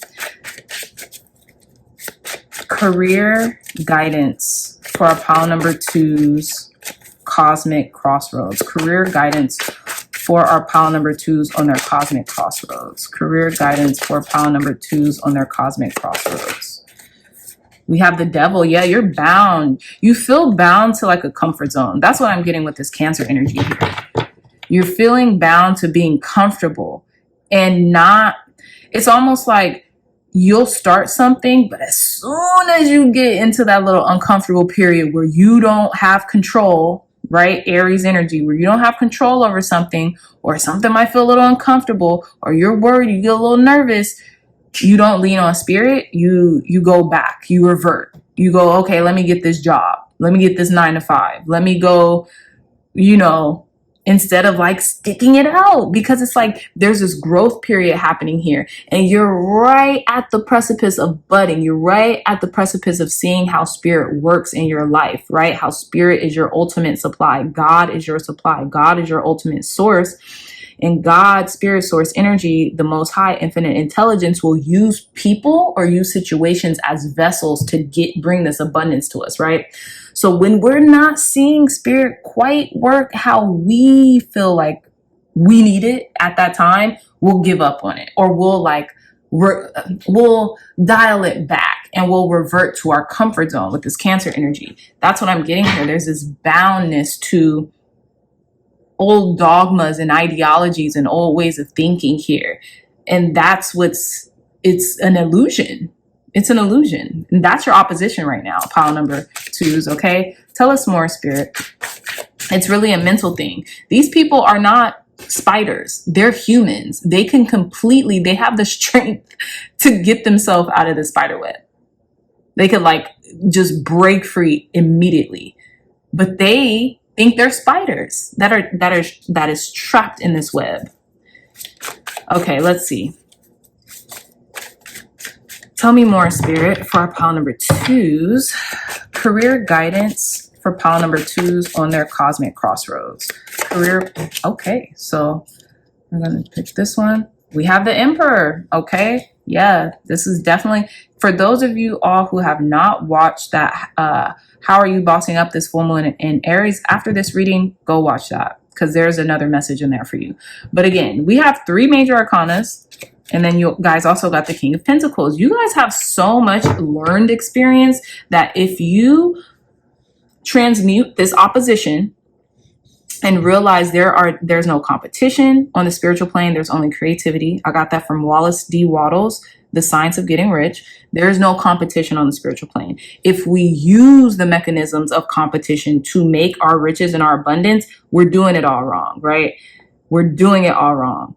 Career guidance for our pile number 2's cosmic crossroads. Career guidance for our pile number 2's on their cosmic crossroads. Career guidance for pile number 2's on their cosmic crossroads. We have the Devil. Yeah, you're bound. You feel bound to like a comfort zone. That's what I'm getting with this Cancer energy here. You're feeling bound to being comfortable and not, it's almost like you'll start something, but as soon as you get into that little uncomfortable period where you don't have control, right? Aries energy, where you don't have control over something, or something might feel a little uncomfortable, or you're worried, you get a little nervous, you don't lean on Spirit, you go back, you revert. You go, okay, let me get this job. Let me get this 9 to 5. Let me go, instead of like sticking it out, because it's like there's this growth period happening here, and you're right at the precipice of budding. You're right at the precipice of seeing how Spirit works in your life, right? How Spirit is your ultimate supply. God is your supply. God is your ultimate source. And God, Spirit, source energy, the Most High, infinite intelligence, will use people or use situations as vessels to bring this abundance to us, right? So when we're not seeing Spirit quite work how we feel like we need it at that time, we'll give up on it, or we'll dial it back and we'll revert to our comfort zone with this Cancer energy. That's what I'm getting here. There's this boundness to old dogmas and ideologies and old ways of thinking here. And that's it's an illusion. It's an illusion. And that's your opposition right now, pile number 2's, okay? Tell us more, Spirit. It's really a mental thing. These people are not spiders. They're humans. They can completely, they have the strength to get themselves out of the spider web. They could like just break free immediately. But they think they're spiders that is trapped in this web. Okay, let's see. Tell me more, Spirit, for our pile number 2s. Career guidance for pile number 2s on their cosmic crossroads. Career, okay, so I'm gonna pick this one. We have the Emperor, okay? Yeah, this is definitely, for those of you all who have not watched that, How Are You Bossing Up This Full Moon in Aries, after this reading, go watch that, because there's another message in there for you. But again, we have 3 major arcanas. And then you guys also got the King of Pentacles. You guys have so much learned experience that if you transmute this opposition and realize there's no competition on the spiritual plane, there's only creativity. I got that from Wallace D. Wattles, The Science of Getting Rich. There is no competition on the spiritual plane. If we use the mechanisms of competition to make our riches and our abundance, we're doing it all wrong, right? We're doing it all wrong.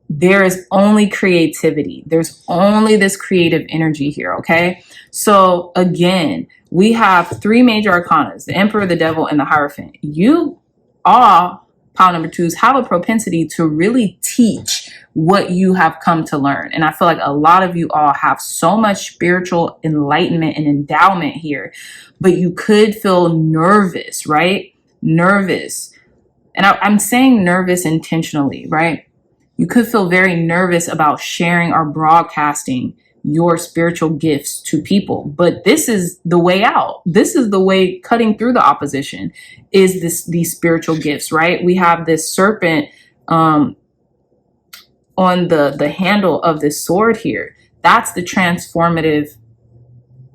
There is only creativity. There's only this creative energy here, okay? So again, we have 3 major arcanas, the Emperor, the Devil, and the Hierophant. You all, pile number 2s, have a propensity to really teach what you have come to learn. And I feel like a lot of you all have so much spiritual enlightenment and endowment here, but you could feel nervous, right? Nervous. And I'm saying nervous intentionally, right? You could feel very nervous about sharing or broadcasting your spiritual gifts to people, but this is the way out. This is the way cutting through the opposition is these spiritual gifts, right? We have this serpent on the handle of this sword here. That's the transformative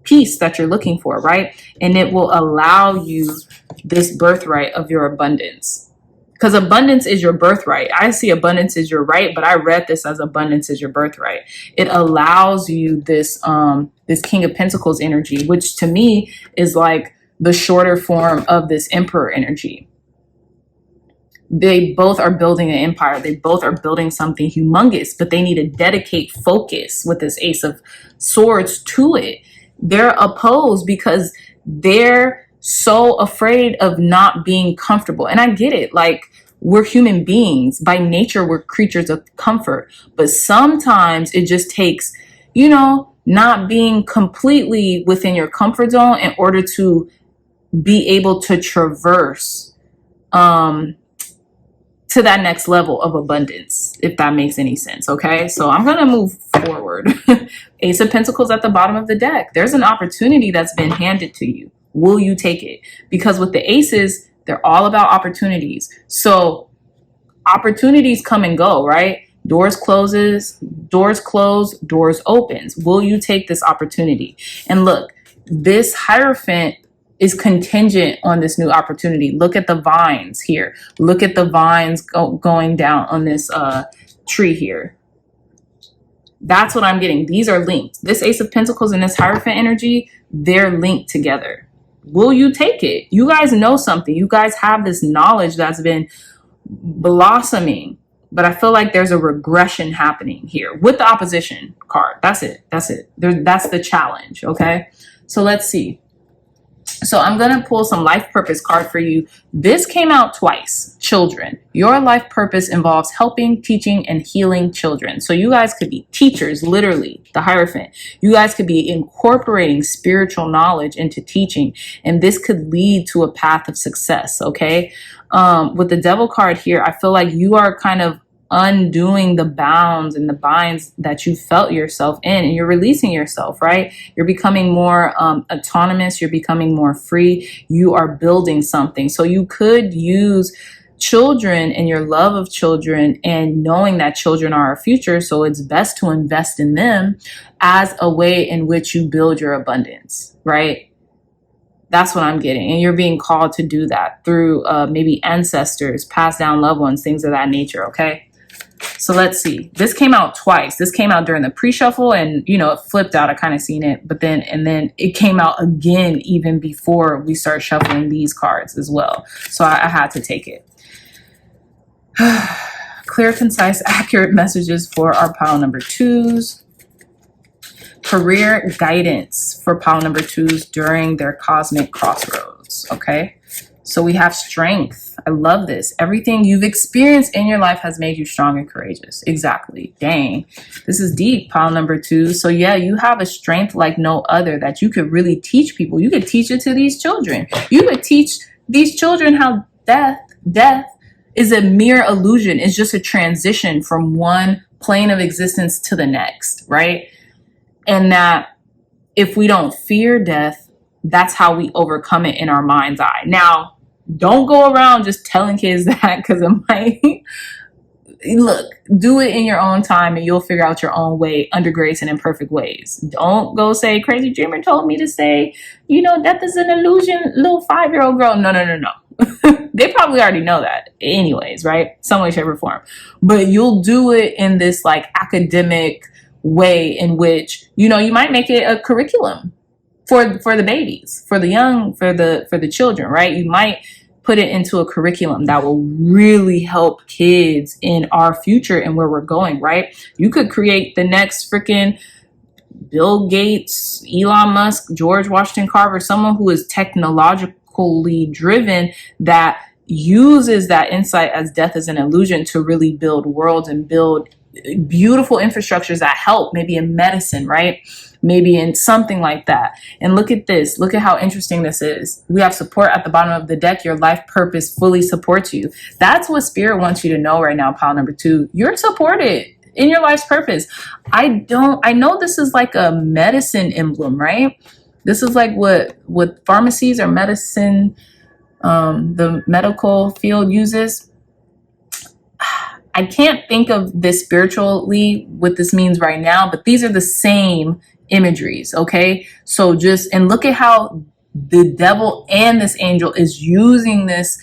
piece that you're looking for, right? And it will allow you this birthright of your abundance. Because abundance is your birthright. I see abundance is your right, but I read this as abundance is your birthright. It allows you this this King of Pentacles energy, which to me is like the shorter form of this Emperor energy. They both are building an empire. They both are building something humongous, but they need to dedicate focus with this Ace of Swords to it. They're opposed because they're so afraid of not being comfortable. And I get it. Like, we're human beings. By nature, we're creatures of comfort. But sometimes it just takes, you know, not being completely within your comfort zone in order to be able to traverse to that next level of abundance, if that makes any sense. Okay, so I'm gonna move forward. Ace of Pentacles at the bottom of the deck. There's an opportunity that's been handed to you. Will you take it? Because with the aces, they're all about opportunities. So opportunities come and go, right? Doors close, doors opens. Will you take this opportunity? And look, this Hierophant is contingent on this new opportunity. Look at the vines here. Look at the vines going down on this tree here. That's what I'm getting. These are linked. This Ace of Pentacles and this Hierophant energy, they're linked together. Will you take it? You guys know something. You guys have this knowledge that's been blossoming, but I feel like there's a regression happening here with the opposition card. That's it. That's the challenge. Okay. So let's see. So I'm going to pull some life purpose card for you. This came out twice. Children. Your life purpose involves helping, teaching, and healing children. So you guys could be teachers, literally, the Hierophant. You guys could be incorporating spiritual knowledge into teaching, and this could lead to a path of success, okay? With the Devil card here, I feel like you are kind of undoing the bounds and the binds that you felt yourself in, and you're releasing yourself, right? You're becoming more autonomous. You're becoming more free. You are building something. So you could use children and your love of children and knowing that children are our future. So it's best to invest in them as a way in which you build your abundance, right? That's what I'm getting. And you're being called to do that through maybe ancestors, passed down loved ones, things of that nature, okay? So let's see. This came out twice. This came out during the pre-shuffle, and you know, it flipped out. I kind of seen it, but then it came out again even before we start shuffling these cards as well. So I had to take it. Clear, concise, accurate messages for our pile number 2s. Career guidance for pile number 2s during their cosmic crossroads. Okay, so we have strength. I love this. Everything you've experienced in your life has made you strong and courageous. Exactly. Dang, this is deep, pile number 2. So yeah, you have a strength like no other that you could really teach people. You could teach it to these children. You could teach these children how death is a mere illusion. It's just a transition from one plane of existence to the next, right? And that if we don't fear death, that's how we overcome it in our mind's eye. Now, don't go around just telling kids that, because it might, look, do it in your own time and you'll figure out your own way under grace and in perfect ways. Don't go say, crazy dreamer told me to say, you know, death is an illusion, little 5-year-old girl. No. They probably already know that anyways, right? Some way, shape, or form. But you'll do it in this like academic way in which, you know, you might make it a curriculum for the babies, for the young, for the children, right? You might put it into a curriculum that will really help kids in our future and where we're going, right? You could create the next freaking Bill Gates, Elon Musk, George Washington Carver, someone who is technologically driven that uses that insight as death is an illusion to really build worlds and build beautiful infrastructures that help, maybe in medicine, right? Maybe in something like that. And look at this. Look at how interesting this is. We have support at the bottom of the deck. Your life purpose fully supports you. That's what spirit wants you to know right now, pile number 2. You're supported in your life's purpose. I know this is like a medicine emblem, right? This is like what pharmacies or medicine, the medical field uses. I can't think of this spiritually, what this means right now, but these are the same imageries, okay? So and look at how the devil and this angel is using this,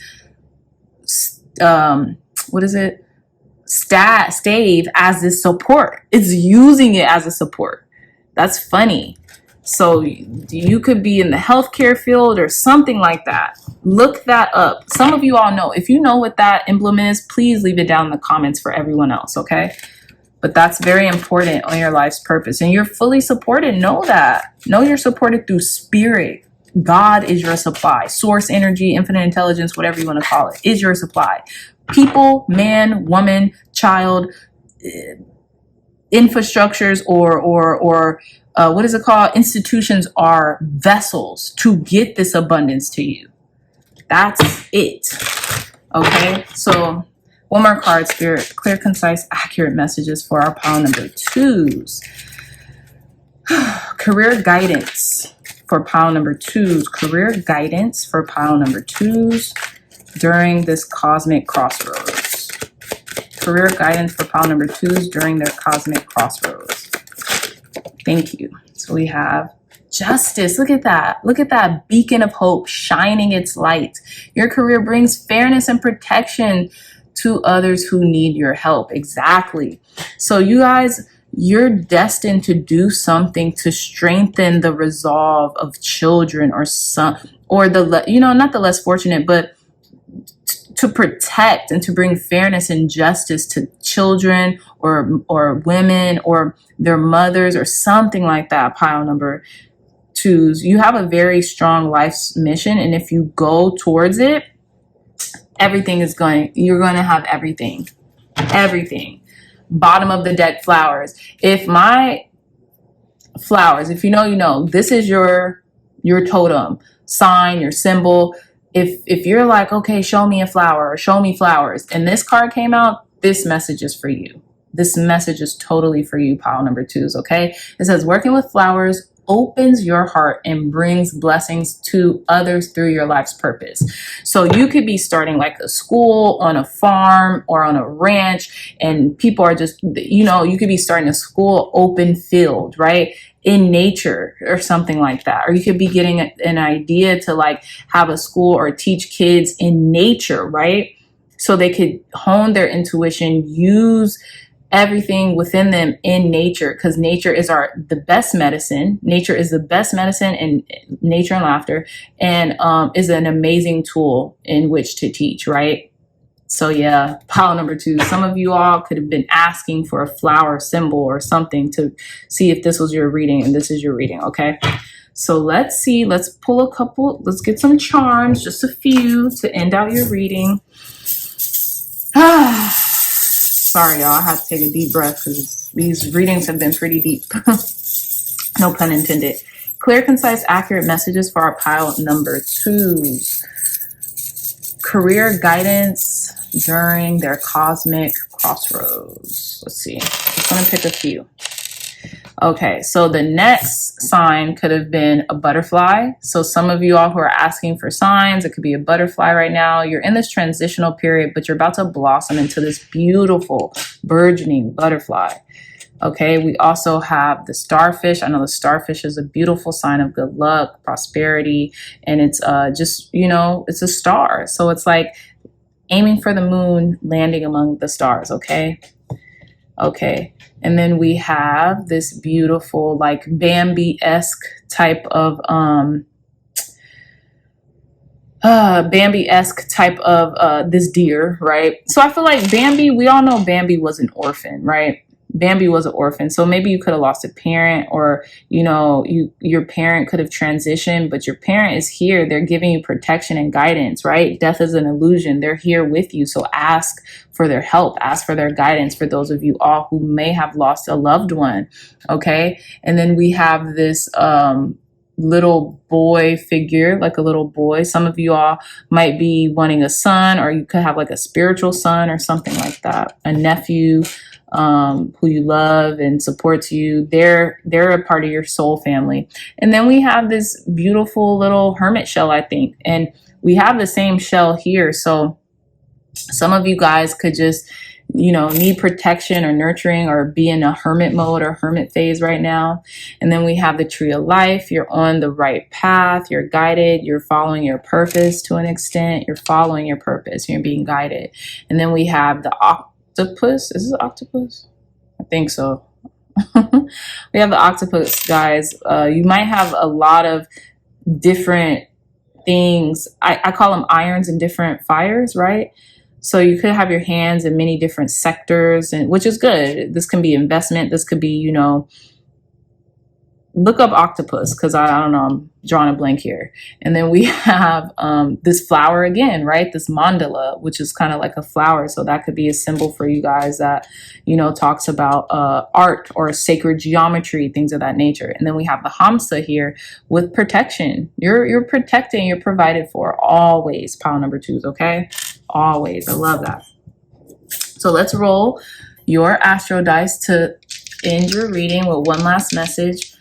stave as this support. It's using it as a support. That's funny. So you could be in the healthcare field or something like that. Look that up. Some of you all know. If you know what that emblem is, please leave it down in the comments for everyone else, okay? But that's very important on your life's purpose. And you're fully supported. Know that. Know you're supported through spirit. God is your supply. Source energy, infinite intelligence, whatever you want to call it, is your supply. People, man, woman, child, infrastructures or what is it called? Institutions are vessels to get this abundance to you. That's it. Okay, so one more card, spirit. Clear, concise, accurate messages for our pile number 2s. Career guidance for pile number 2s. Career guidance for pile number 2s during this cosmic crossroads. Career guidance for pile number 2s during their cosmic crossroads. Thank you. So we have justice. Look at that. Look at that beacon of hope shining its light. Your career brings fairness and protection to others who need your help. Exactly. So you guys, you're destined to do something to strengthen the resolve of children or not the less fortunate, but to protect and to bring fairness and justice to children or women or their mothers or something like that, pile number 2s. You have a very strong life's mission, and if you go towards it, you're going to have everything. Bottom of the deck, flowers. If you know, this is your totem sign, your symbol. If you're like, okay, show me a flower or show me flowers, and this card came out, this message is for you. This message is totally for you, pile number 2s, okay? It says, working with flowers opens your heart and brings blessings to others through your life's purpose. So you could be starting like a school on a farm or on a ranch, and people are just, you could be starting a school open field, right? In nature or something like that. Or you could be getting an idea to like have a school or teach kids in nature, right? So they could hone their intuition, use everything within them in nature, because nature is the best medicine. Nature is the best medicine, and nature and laughter, and is an amazing tool in which to teach, right? So yeah, pile number 2. Some of you all could have been asking for a flower symbol or something to see if this was your reading, and this is your reading, okay? So let's see, let's pull a couple, let's get some charms, just a few to end out your reading. Sorry, y'all, I have to take a deep breath because these readings have been pretty deep. No pun intended. Clear, concise, accurate messages for our pile number 2s. Career guidance during their cosmic crossroads. Let's see. I'm going to pick a few. Okay, so the next sign could have been a butterfly. So some of you all who are asking for signs, it could be a butterfly right now. You're in this transitional period, but you're about to blossom into this beautiful, burgeoning butterfly. Okay, we also have the starfish. I know the starfish is a beautiful sign of good luck, prosperity, and it's just, you know, it's a star. So it's like aiming for the moon, landing among the stars, okay? Okay, and then we have this beautiful, like Bambi-esque type of this deer, right? So I feel like Bambi, we all know Bambi was an orphan, right? Bambi was an orphan. So maybe you could have lost a parent, or, you know, your parent could have transitioned, but your parent is here. They're giving you protection and guidance, right? Death is an illusion. They're here with you. So ask for their help, ask for their guidance for those of you all who may have lost a loved one. Okay. And then we have this, little boy figure, like a little boy. Some of you all might be wanting a son, or you could have like a spiritual son or something like that, a nephew, who you love and supports you. They're a part of your soul family. And then we have this beautiful little hermit shell, I think, and we have the same shell here. So some of you guys could just, you know, need protection or nurturing, or be in a hermit mode or hermit phase right now. And then we have the tree of life. You're on the right path. You're guided. You're following your purpose to an extent. You're following your purpose. You're being guided. And then we have the octopus. Is this an octopus? I think so. We have the octopus, guys. You might have a lot of different things. I call them irons in different fires, right? So you could have your hands in many different sectors, and which is good. This can be investment. This could be, you know, look up octopus, because I don't know, I'm drawing a blank here. And then we have this flower again, right? This mandala, which is kind of like a flower. So that could be a symbol for you guys that, you know, talks about art or sacred geometry, things of that nature. And then we have the hamsa here with protection. You're protecting, you're provided for always, pile number 2s, okay? Always. I love that. So let's roll your astro dice to end your reading with one last message.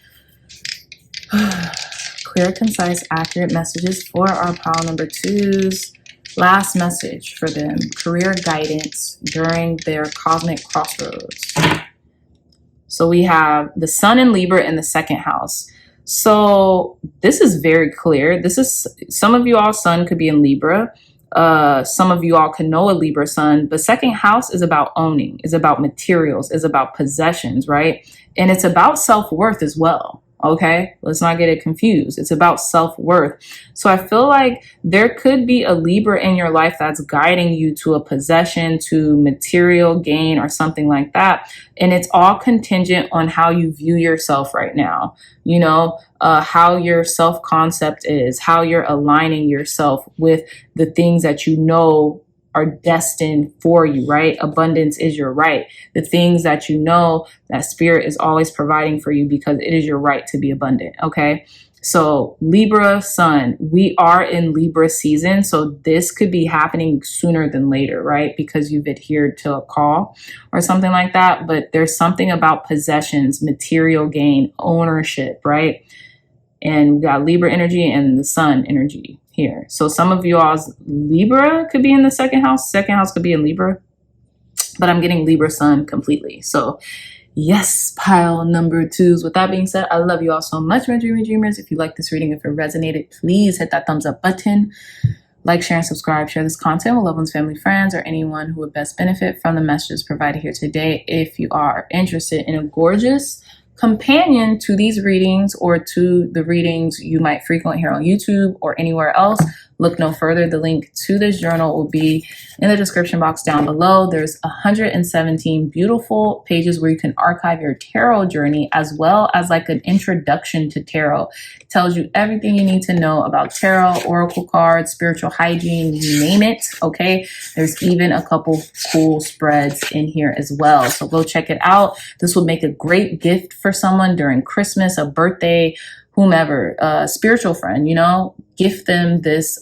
Clear, concise, accurate messages for our pile number 2s. Last message for them. Career guidance during their cosmic crossroads. So we have the sun in Libra in the 2nd house. So this is very clear. This is, some of you all sun could be in Libra. Some of you all can know a Libra sun, but 2nd house is about owning, is about materials, is about possessions, right? And it's about self-worth as well. Okay, let's not get it confused. It's about self-worth. So I feel like there could be a Libra in your life that's guiding you to a possession, to material gain or something like that. And it's all contingent on how you view yourself right now. You know, how your self-concept is, how you're aligning yourself with the things that you know are destined for you, right? Abundance is your right. The things that you know that spirit is always providing for you, because it is your right to be abundant, okay? So Libra sun, we are in Libra season. So this could be happening sooner than later, right? Because you've adhered to a call or something like that. But there's something about possessions, material gain, ownership, right? And we got Libra energy and the sun energy here. So some of you all's Libra could be in the 2nd house. 2nd house could be in Libra, but I'm getting Libra sun completely. So yes, pile number 2s. With that being said, I love you all so much, my dreamy dreamers. If you like this reading, if it resonated, please hit that thumbs up button. Like, share, and subscribe. Share this content with loved ones, family, friends, or anyone who would best benefit from the messages provided here today. If you are interested in a gorgeous companion to these readings, or to the readings you might frequently hear on YouTube or anywhere else, look no further. The link to this journal will be in the description box down below. There's 117 beautiful pages where you can archive your tarot journey, as well as like an introduction to tarot. It tells you everything you need to know about tarot, oracle cards, spiritual hygiene, you name it. Okay, there's even a couple cool spreads in here as well, so go check it out. This would make a great gift for someone during Christmas, a birthday, whomever, a spiritual friend, you know, gift them this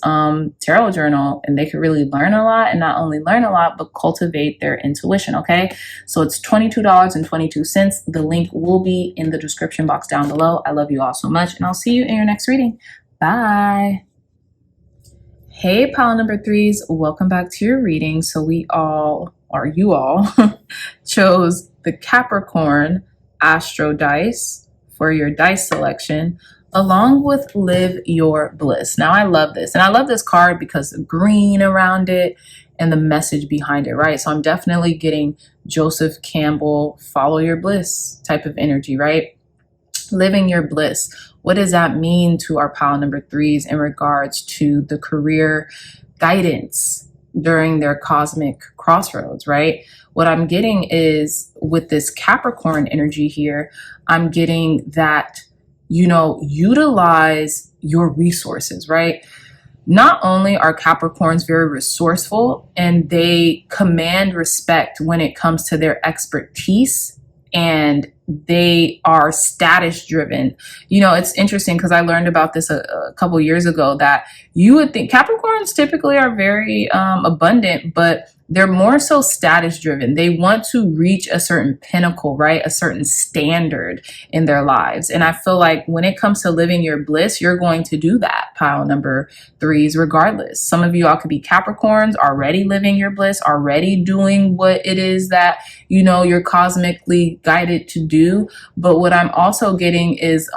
tarot journal, and they could really learn a lot, and not only learn a lot, but cultivate their intuition. Okay, so it's $22.22. The link will be in the description box down below. I love you all so much, and I'll see you in your next reading. Bye. Hey, pile number threes, welcome back to your reading. So we all, or you all, chose the Capricorn Astro dice for your dice selection, along with Live Your Bliss. Now, I love this, and I love this card because the green around it and the message behind it, right? So I'm definitely getting Joseph Campbell, follow your bliss type of energy, right? Living your bliss. What does that mean to our pile number threes in regards to the career guidance during their cosmic crossroads, right? What I'm getting is, with this Capricorn energy here, I'm getting that, you know, utilize your resources, right? Not only are Capricorns very resourceful and they command respect when it comes to their expertise, and they are status driven. You know, it's interesting because I learned about this a couple years ago, that you would think Capricorns typically are very abundant, but they're more so status driven. They want to reach a certain pinnacle, right? A certain standard in their lives. And I feel like when it comes to living your bliss, you're going to do that, pile number threes, regardless. Some of you all could be Capricorns, already living your bliss, already doing what it is that, you know, you're cosmically guided to do. But what I'm also getting is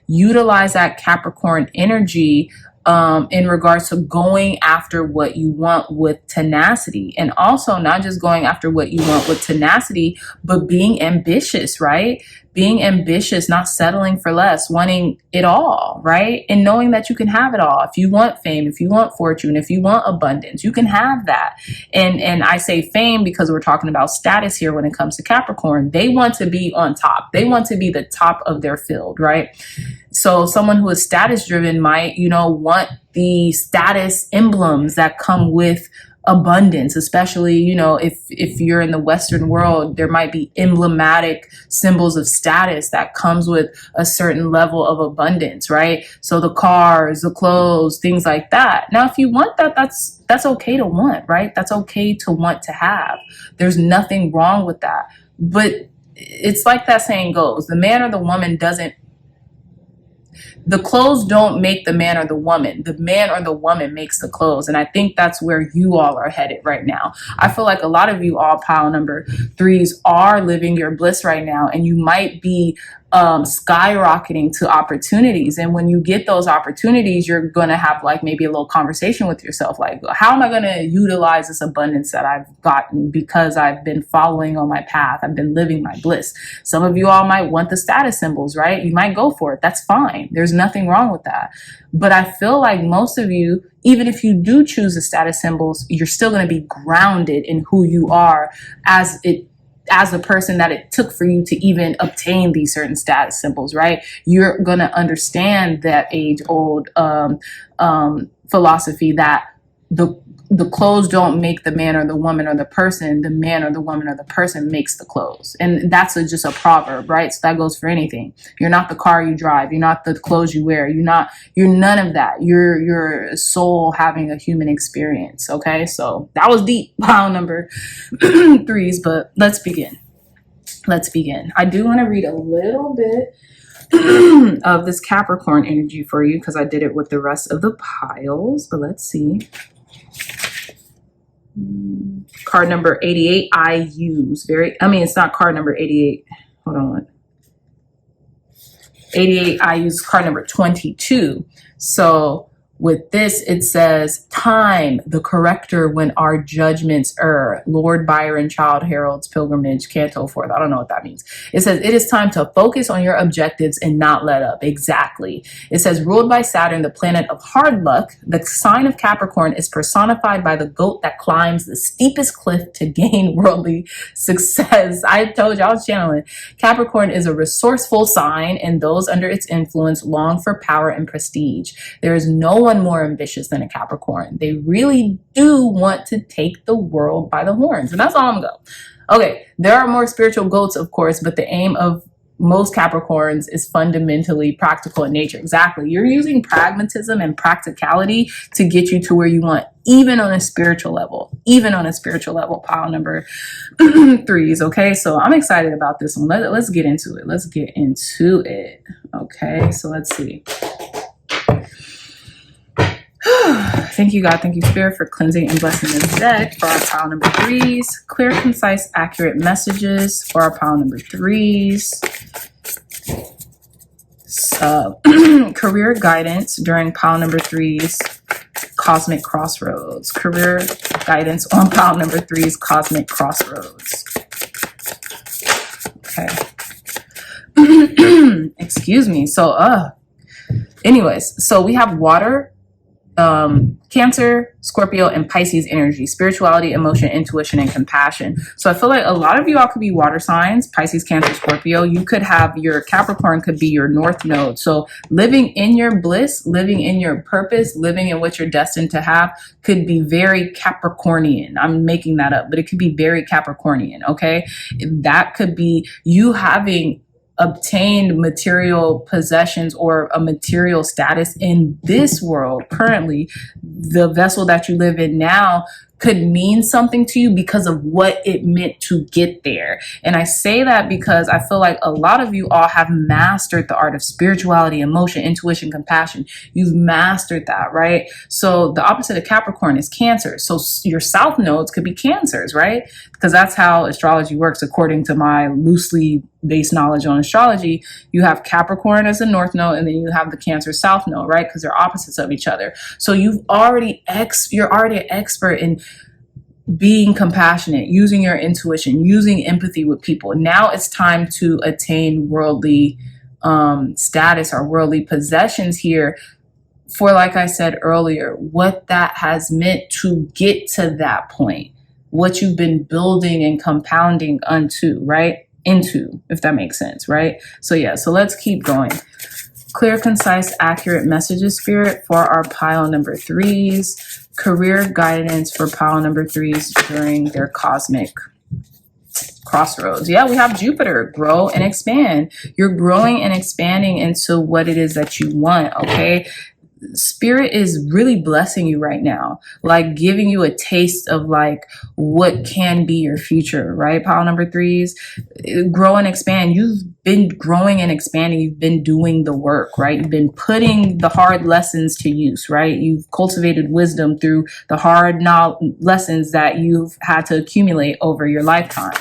utilize that Capricorn energy in regards to going after what you want with tenacity, and also not just going after what you want with tenacity, but being ambitious, right? Being ambitious, not settling for less, wanting it all, right? And knowing that you can have it all. If you want fame, if you want fortune, if you want abundance, you can have that. And I say fame because we're talking about status here when it comes to Capricorn. They want to be on top. They want to be the top of their field, right? So someone who is status driven might, you know, want the status emblems that come with abundance, especially, you know, if you're in the Western world, there might be emblematic symbols of status that comes with a certain level of abundance, right? So the cars, the clothes, things like that. Now, if you want that, that's okay to want, right? That's okay to want to have. There's nothing wrong with that. But it's like that saying goes, the man or the woman doesn't, the clothes don't make the man or the woman. The man or the woman makes the clothes. And I think that's where you all are headed right now. I feel like a lot of you all, pile number threes, are living your bliss right now. And you might be skyrocketing to opportunities. And when you get those opportunities, you're going to have like maybe a little conversation with yourself. Like, how am I going to utilize this abundance that I've gotten because I've been following on my path? I've been living my bliss. Some of you all might want the status symbols, right? You might go for it. That's fine. There's nothing wrong with that. But I feel like most of you, even if you do choose the status symbols, you're still going to be grounded in who you are as the person that it took for you to even obtain these certain status symbols, right? You're going to understand that age-old philosophy that the clothes don't make the man or the woman or the person. The man or the woman or the person makes the clothes. And that's just a proverb, right? So that goes for anything. You're not the car you drive. You're not the clothes you wear. You're none of that. You're a soul having a human experience. Okay. So that was deep, pile number threes, but let's begin. I do want to read a little bit of this Capricorn energy for you because I did it with the rest of the piles, but let's see. Card number 88 I use it's not card number 88. Hold on. 88 I use card number 22. So With this, it says, time, the corrector when our judgments err. Lord Byron, Child Herald's Pilgrimage, Canto 4th. I don't know what that means. It says, it is time to focus on your objectives and not let up. Exactly. It says, ruled by Saturn, the planet of hard luck, the sign of Capricorn is personified by the goat that climbs the steepest cliff to gain worldly success. I told you I was channeling. Capricorn is a resourceful sign, and those under its influence long for power and prestige. There is no one more ambitious than a Capricorn. They really do want to take the world by the horns. And that's all I'm going. Okay, there are more spiritual goats, of course, but the aim of most Capricorns is fundamentally practical in nature. Exactly. You're using pragmatism and practicality to get you to where you want, even on a spiritual level. Even on a spiritual level, pile number 3s. Okay, so I'm excited about this one. Let's get into it. Let's get into it. Okay, so let's see. Thank you, God. Thank you, Spirit, for cleansing and blessing this deck for our pile number 3s. Clear, concise, accurate messages for our pile number 3s. Career guidance during pile number 3's Cosmic Crossroads. Career guidance on pile number 3's Cosmic Crossroads. Okay. Excuse me. So, anyways, so we have water, Cancer, Scorpio, and Pisces energy, spirituality, emotion, intuition, and compassion. So I feel like a lot of you all could be water signs, Pisces, Cancer, Scorpio. You could have your Capricorn could be your North Node. So living in your bliss, living in your purpose, living in what you're destined to have could be very Capricornian. I'm making that up, but it could be very Capricornian, okay? That could be you having obtained material possessions or a material status in this world currently. The vessel that you live in now could mean something to you because of what it meant to get there. And I say that because I feel like a lot of you all have mastered the art of spirituality, emotion, intuition, compassion. You've mastered that, right? So the opposite of Capricorn is Cancer. So your South nodes could be Cancers, right? Because that's how astrology works according to my loosely based knowledge on astrology. You have Capricorn as the North node, and then you have the Cancer South node, right? Because they're opposites of each other. So you're already an expert in being compassionate, using your intuition, using empathy with people. Now it's time to attain worldly status or worldly possessions here for, like I said earlier, what that has meant to get to that point, what you've been building and compounding unto, right? Into, if that makes sense, right? So yeah, so let's keep going. Clear, concise, accurate messages, Spirit, for our pile number 3s. Career guidance for pile number 3s during their cosmic crossroads. Yeah, we have Jupiter, grow and expand. You're growing and expanding into what it is that you want, okay? Spirit is really blessing you right now, like giving you a taste of like what can be your future, right? Pile number 3s, grow and expand. You've been growing and expanding. You've been doing the work, right? You've been putting the hard lessons to use, right? You've cultivated wisdom through the hard lessons that you've had to accumulate over your lifetime.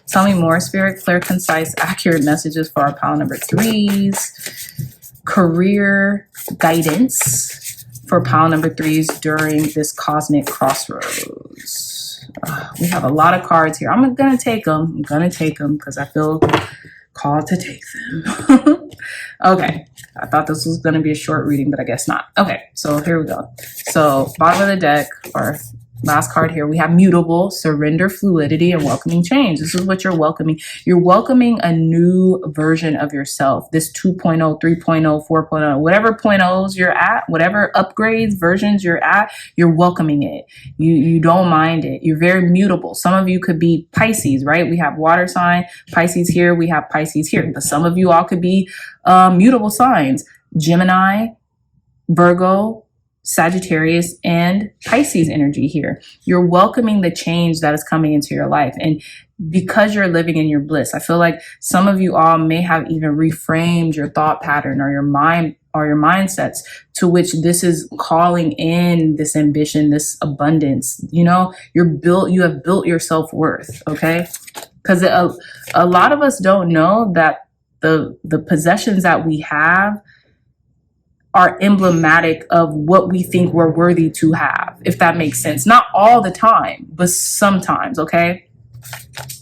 Tell me more, Spirit. Clear, concise, accurate messages for our pile number 3s. Career guidance for pile number 3s during this cosmic crossroads. We have a lot of cards here. I'm gonna take them. I'm gonna take them because I feel called to take them. Okay, I thought this was gonna be a short reading, but I guess not. Okay, so here we go. So bottom of the deck, or last card here, we have mutable, surrender, fluidity, and welcoming change. This is what you're welcoming. You're welcoming a new version of yourself. This 2.0, 3.0, 4.0, whatever .0s you're at, whatever upgrades, versions you're at, you're welcoming it. You don't mind it. You're very mutable. Some of you could be Pisces, right? We have water sign, Pisces here, we have Pisces here. But some of you all could be mutable signs, Gemini, Virgo, Sagittarius, and Pisces energy here. You're welcoming the change that is coming into your life. And because you're living in your bliss, I feel like some of you all may have even reframed your thought pattern or your mind or your mindsets to which this is calling in this ambition, this abundance. You know, you have built your self-worth, okay? Because a lot of us don't know that the possessions that we have are emblematic of what we think we're worthy to have, if that makes sense. Not all the time, but sometimes, okay?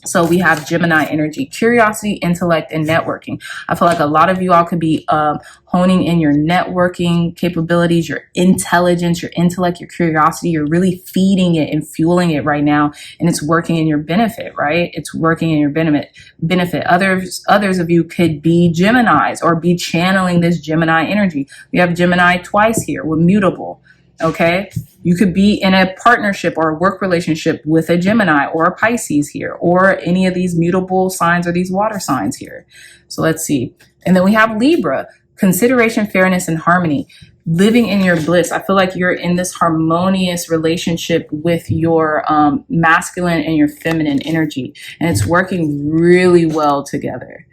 So we have Gemini energy, curiosity, intellect, and networking. I feel like a lot of you all could be honing in your networking capabilities, your intelligence, your intellect, your curiosity. You're really feeding it and fueling it right now, and it's working in your benefit, right? It's working in your benefit. Others of you could be Geminis or be channeling this Gemini energy. We have Gemini twice here with mutable. Okay, you could be in a partnership or a work relationship with a Gemini or a Pisces here, or any of these mutable signs or these water signs here. So let's see. And then we have Libra, consideration, fairness, and harmony. Living in your bliss. I feel like you're in this harmonious relationship with your masculine and your feminine energy, and it's working really well together.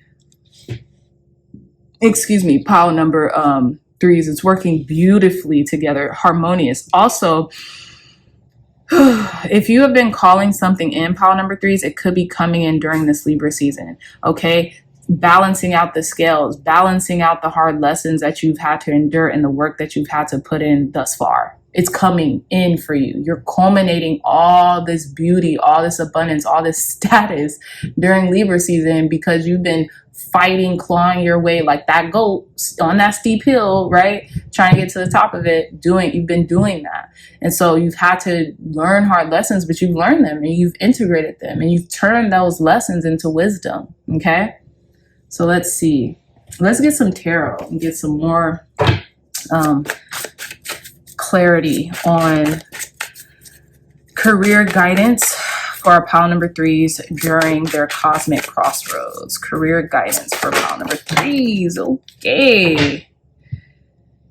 Excuse me, pile number 3s. It's working beautifully together, harmonious. Also, if you have been calling something in, pile number 3s, it could be coming in during this Libra season. Okay, balancing out the scales, balancing out the hard lessons that you've had to endure and the work that you've had to put in thus far. It's coming in for you. You're culminating all this beauty, all this abundance, all this status during Libra season because you've been fighting, clawing your way like that goat on that steep hill, right? Trying to get to the top of it. You've been doing that. And so you've had to learn hard lessons, but you've learned them and you've integrated them and you've turned those lessons into wisdom. Okay. So let's see. Let's get some tarot and get some more clarity on career guidance for our pile number 3s during their cosmic crossroads. Career guidance for pile number 3s. Okay.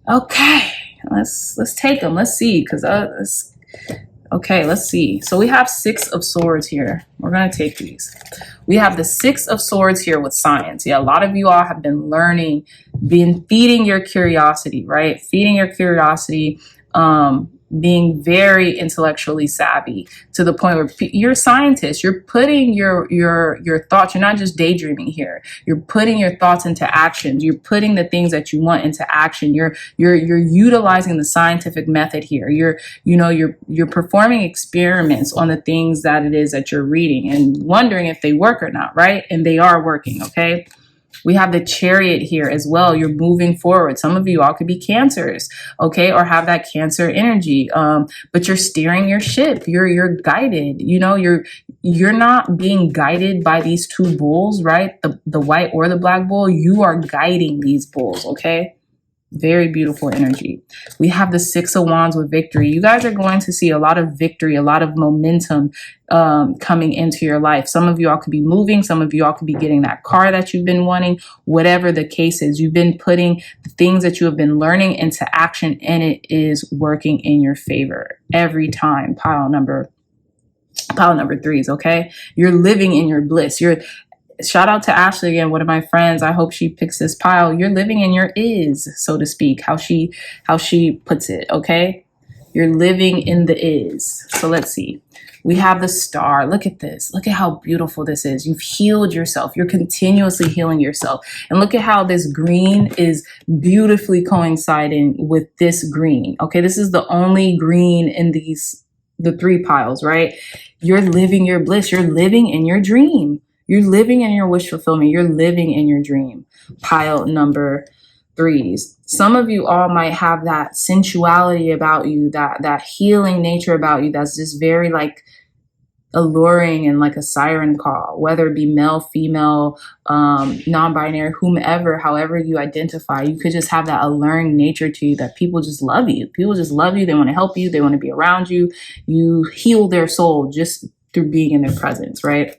Okay. Let's take them. Let's see. Okay, let's see. So we have 6 of Swords here. We're going to take these. We have the 6 of Swords here with science. Yeah, a lot of you all have been learning, feeding your curiosity, right? Feeding your curiosity, being very intellectually savvy to the point where you're a scientist. You're putting your thoughts, you're not just daydreaming here. You're putting your thoughts into action. You're putting the things that you want into action. You're utilizing the scientific method here. You're performing experiments on the things that it is that you're reading and wondering if they work or not, right? And they are working, okay? We have the Chariot here as well. You're moving forward. Some of you all could be Cancers, okay, or have that Cancer energy. But you're steering your ship. You're guided. You're not being guided by these 2 bulls, right? The white or the black bull. You are guiding these bulls, okay? Very beautiful energy. We have the 6 of Wands with victory. You guys are going to see a lot of victory, a lot of momentum coming into your life. Some of you all could be moving. Some of you all could be getting that car that you've been wanting. Whatever the case is, you've been putting the things that you have been learning into action, and it is working in your favor every time. Pile number 3s, okay? You're living in your bliss. Shout out to Ashley again, one of my friends. I hope she picks this pile. You're living in your is, so to speak, how she puts it, okay? You're living in the is. So let's see. We have the Star. Look at this. Look at how beautiful this is. You've healed yourself. You're continuously healing yourself. And look at how this green is beautifully coinciding with this green, okay? This is the only green in the 3 piles, right? You're living your bliss. You're living in your dream. You're living in your wish fulfillment. You're living in your dream. Pile number 3s. Some of you all might have that sensuality about you, that healing nature about you that's just very like alluring and like a siren call, whether it be male, female, non-binary, whomever, however you identify. You could just have that alluring nature to you that people just love you. People just love you. They want to help you. They want to be around you. You heal their soul just through being in their presence, right?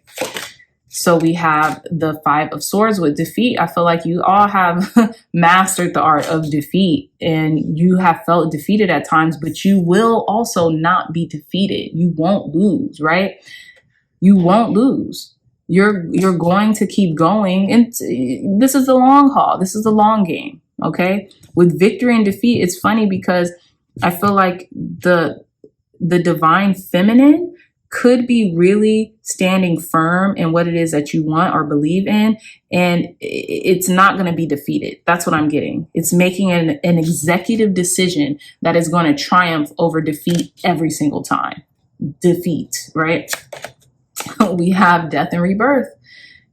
So we have the 5 of Swords with defeat. I feel like you all have mastered the art of defeat, and you have felt defeated at times, but you will also not be defeated. You won't lose, right? You won't lose. You're going to keep going. And this is the long haul. This is the long game, okay? With victory and defeat, it's funny because I feel like the divine feminine could be really standing firm in what it is that you want or believe in, and it's not going to be defeated. That's what I'm getting. It's making an executive decision that is going to triumph over defeat every single time. Defeat, right? We have death and rebirth.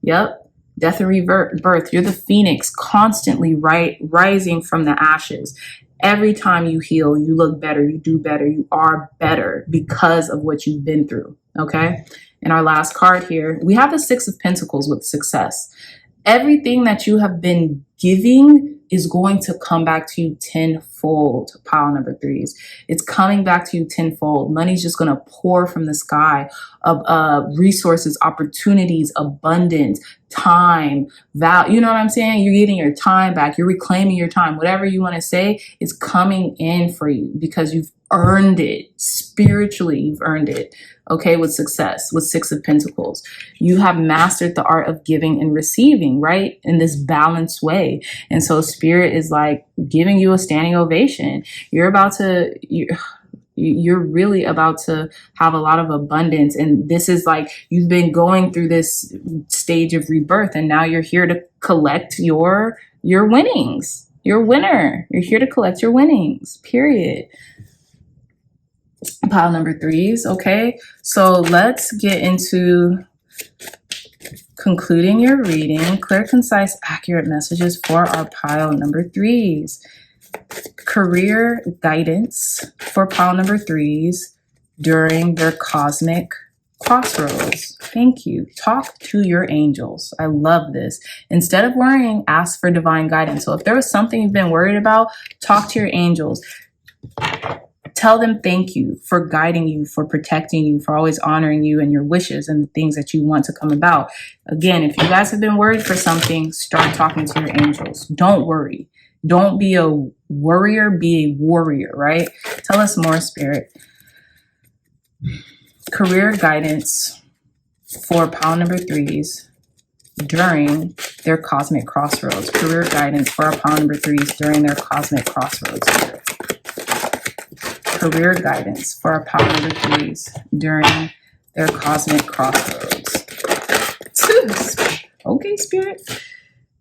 Yep. Death and rebirth. You're the phoenix constantly rising from the ashes. Every time you heal, you look better, you do better, you are better because of what you've been through, okay? And our last card here, we have the Six of Pentacles with success. Everything that you have been giving is going to come back to you tenfold, pile number threes. It's coming back to you tenfold. Money's just going to pour from the sky of resources, opportunities, abundance, time, value. You know what I'm saying? You're getting your time back. You're reclaiming your time. Whatever you want to say is coming in for you because you've earned it. Spiritually, you've earned it. Okay, with success, with Six of Pentacles. You have mastered the art of giving and receiving, right? In this balanced way. And so Spirit is like giving you a standing ovation. You're really about to have a lot of abundance. And this is like, you've been going through this stage of rebirth, and now you're here to collect your winnings. You're a winner. You're here to collect your winnings, period. Pile number threes. Okay, so let's get into concluding your reading. Clear, concise, accurate messages for our pile number threes. Career guidance for pile number threes during their cosmic crossroads. Thank you. Talk to your angels. I love this. Instead of worrying, ask for divine guidance. So if there was something you've been worried about, talk to your angels. Tell them thank you for guiding you, for protecting you, for always honoring you and your wishes and the things that you want to come about. Again, if you guys have been worried for something, start talking to your angels. Don't worry. Don't be a worrier, be a warrior, right? Tell us more, Spirit. Career guidance for pile number threes during their cosmic crossroads. Career guidance for our pile number threes during their cosmic crossroads. Career guidance for our pile number threes during their cosmic crossroads. Okay, Spirit.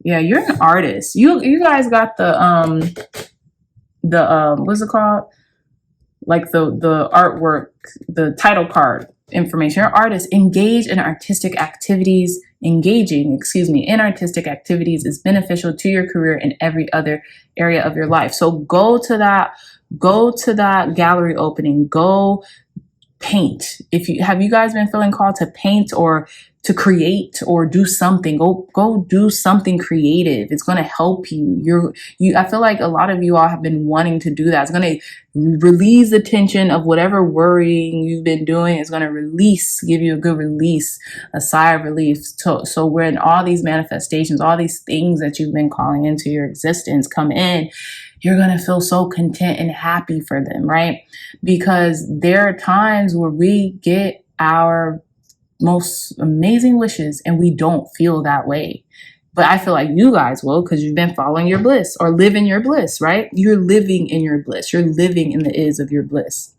Yeah, you're an artist. You guys got the what's it called? Like the artwork, the title card information. You're an artist. Engaging in artistic activities is beneficial to your career and every other area of your life. So go to that gallery opening. Go paint. Have you guys been feeling called to paint or to create or do something? Go do something creative. It's going to help you. I feel like a lot of you all have been wanting to do that. It's going to release the tension of whatever worrying you've been doing. It's going to give you a good release, a sigh of relief. So when all these manifestations, all these things that you've been calling into your existence come in, you're going to feel so content and happy for them, right? Because there are times where we get our most amazing wishes and we don't feel that way. But I feel like you guys will, because you've been following your bliss or living your bliss, right? You're living in your bliss. You're living in the is of your bliss.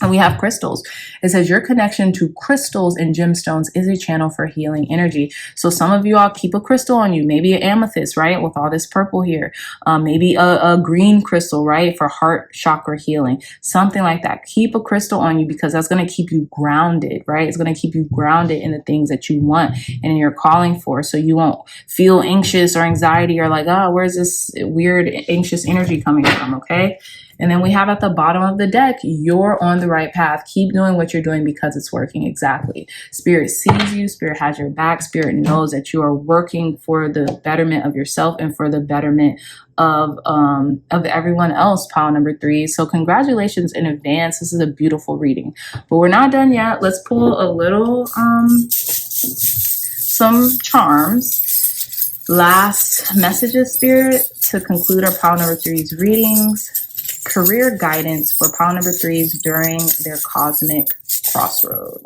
And we have crystals. It says your connection to crystals and gemstones is a channel for healing energy. So some of you all keep a crystal on you, maybe an amethyst, right? With all this purple here, maybe a green crystal, right? For heart chakra healing, something like that. Keep a crystal on you because that's going to keep you grounded, right? It's going to keep you grounded in the things that you want and you're calling for. So you won't feel anxious or anxiety or like, oh, where's this weird anxious energy coming from? Okay. And then we have at the bottom of the deck, you're on the right path. Keep doing what you're doing because it's working. Exactly. Spirit sees you. Spirit has your back. Spirit knows that you are working for the betterment of yourself and for the betterment of everyone else, pile number three. So congratulations in advance. This is a beautiful reading. But we're not done yet. Let's pull a little, some charms. Last messages, Spirit, to conclude our pile number three's readings. Career guidance for pile number threes during their cosmic crossroad.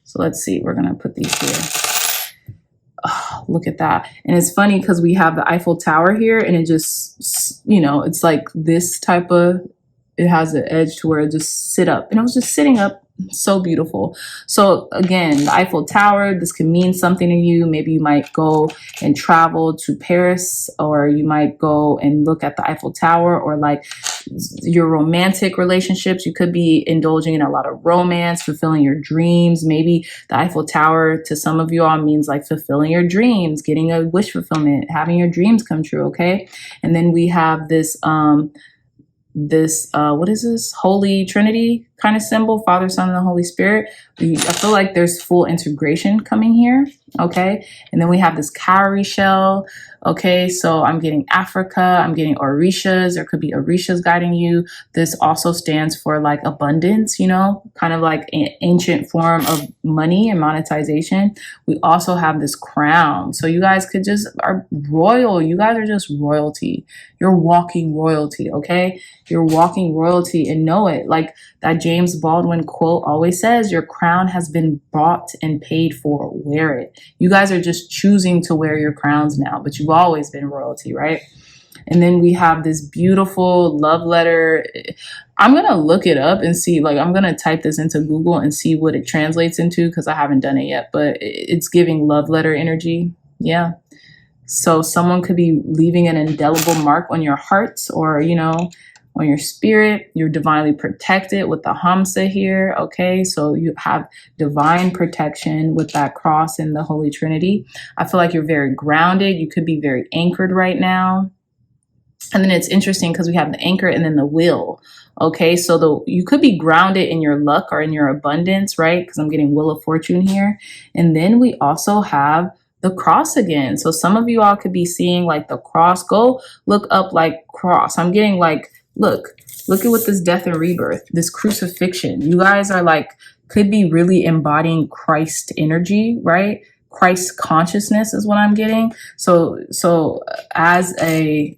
So let's see. We're going to put these here. Oh, look at that. And it's funny because we have the Eiffel Tower here and it just, it's like this type of, it has an edge to where it just sit up. And it was just sitting up So beautiful. So again, the Eiffel Tower, this can mean something to you. Maybe you might go and travel to Paris, or you might go and look at the Eiffel Tower, or like your romantic relationships. You could be indulging in a lot of romance, fulfilling your dreams. Maybe the Eiffel Tower to some of you all means like fulfilling your dreams, getting a wish fulfillment, having your dreams come true. Okay. And then we have this, what is this, Holy Trinity kind of symbol, Father, Son, and the Holy Spirit. I feel like there's full integration coming here. Okay. And then we have this cowrie shell. Okay. So I'm getting Africa, I'm getting orishas. There could be orishas guiding you. This also stands for like abundance, you know, kind of like an ancient form of money and monetization. We also have this crown. So you guys could just are royal. You guys are just royalty. You're walking royalty. Okay. You're walking royalty, and know it. Like that James Baldwin quote always says, your crown has been bought and paid for. Wear it. You guys are just choosing to wear your crowns now, but you've always been royalty, right? And then we have this beautiful love letter. I'm going to look it up and see, like, I'm going to type this into Google and see what it translates into, because I haven't done it yet, but it's giving love letter energy. Yeah. So someone could be leaving an indelible mark on your heart, or, you know, on your spirit. You're divinely protected with the Hamsa here. Okay. So you have divine protection with that cross in the Holy Trinity. I feel like you're very grounded. You could be very anchored right now. And then it's interesting because we have the anchor and then the will. Okay. So you could be grounded in your luck or in your abundance, right? Because I'm getting Wheel of Fortune here. And then we also have the cross again. So some of you all could be seeing like the cross. Go look up like cross. I'm getting like, look at what this death and rebirth, this crucifixion. You guys are like, could be really embodying Christ energy, right? Christ consciousness is what I'm getting. So as a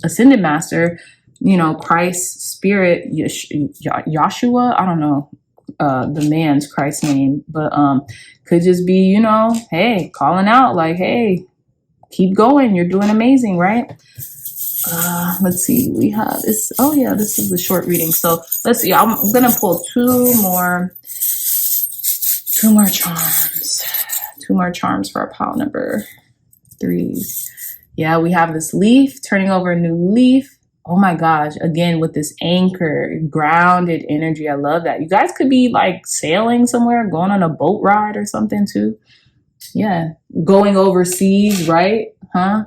ascended master, you know, Christ's spirit, Yahshua, I don't know the man's Christ name, but could just be, you know, hey, calling out like, hey, keep going. You're doing amazing, right? Let's see, we have this. Oh yeah, this is the short reading. So let's see, I'm gonna pull two more charms for our pile number 3. Yeah, we have this leaf, turning over a new leaf. Oh my gosh, again with this anchor, grounded energy. I love that. You guys could be like sailing somewhere, going on a boat ride or something too. Yeah, going overseas, right? Huh?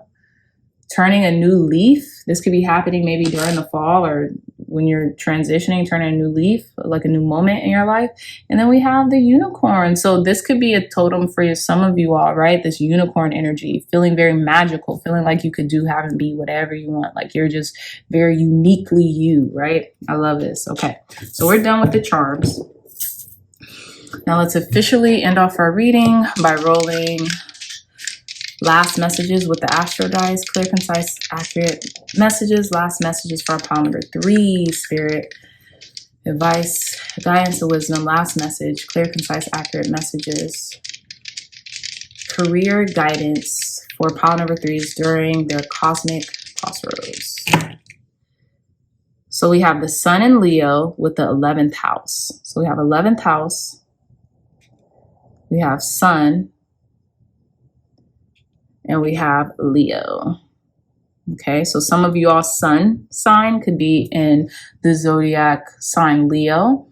Turning a new leaf. This could be happening maybe during the fall, or when you're transitioning, turning a new leaf, like a new moment in your life. And then we have the unicorn. So this could be a totem for some of you all, right? This unicorn energy, feeling very magical, feeling like you could do, have, and be whatever you want. Like you're just very uniquely you, right? I love this. Okay, so we're done with the charms. Now let's officially end off our reading by rolling last messages with the astro dice. Clear, concise, accurate messages. Last messages for our pile number 3. Spirit, advice, guidance, and wisdom. Last message. Clear, concise, accurate messages. Career guidance for pile number 3s during their cosmic crossroads. So we have the Sun in Leo with the 11th house. So we have 11th house. We have Sun. And we have Leo. Okay, so some of you all sun sign could be in the zodiac sign Leo.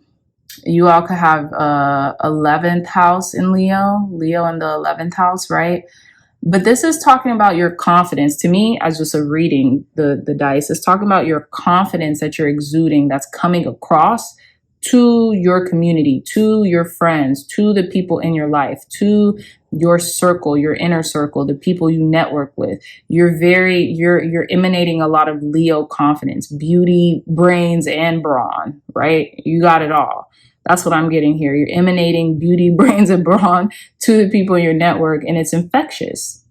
You all could have 11th house in Leo in the 11th house, right? But this is talking about your confidence. To me, as just a reading, the dice is talking about your confidence that you're exuding, that's coming across to your community, to your friends, to the people in your life, to your circle, your inner circle, the people you network with. You're emanating a lot of Leo confidence, beauty, brains, and brawn, right? You got it all. That's what I'm getting here. You're emanating beauty, brains, and brawn to the people in your network, and it's infectious.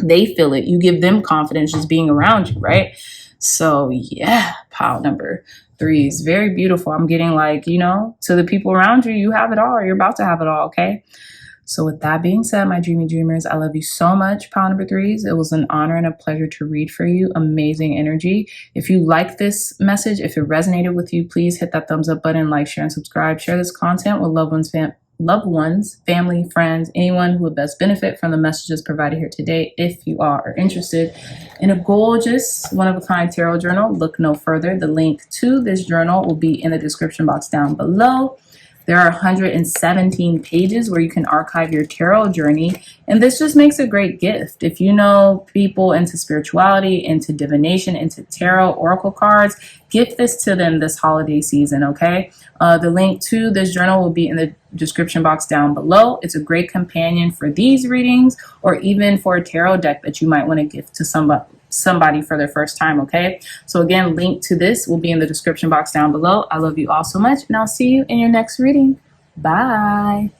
They feel it. You give them confidence just being around you, right? So yeah, pile number 3 is very beautiful. I'm getting like, you know, to the people around you, you have it all. You're about to have it all, okay? So with that being said, my dreamy dreamers, I love you so much, pile number threes. It was an honor and a pleasure to read for you. Amazing energy. If you like this message, if it resonated with you, please hit that thumbs up button, like, share, and subscribe. Share this content with loved ones, family, friends, anyone who would best benefit from the messages provided here today. If you are interested in a gorgeous, one-of-a-kind tarot journal, look no further. The link to this journal will be in the description box down below. There are 117 pages where you can archive your tarot journey, and this just makes a great gift. If you know people into spirituality, into divination, into tarot, oracle cards, gift this to them this holiday season, okay? The link to this journal will be in the description box down below. It's a great companion for these readings, or even for a tarot deck that you might want to gift to somebody for their first time, okay? So again, link to this will be in the description box down below. I love you all so much, and I'll see you in your next reading. Bye.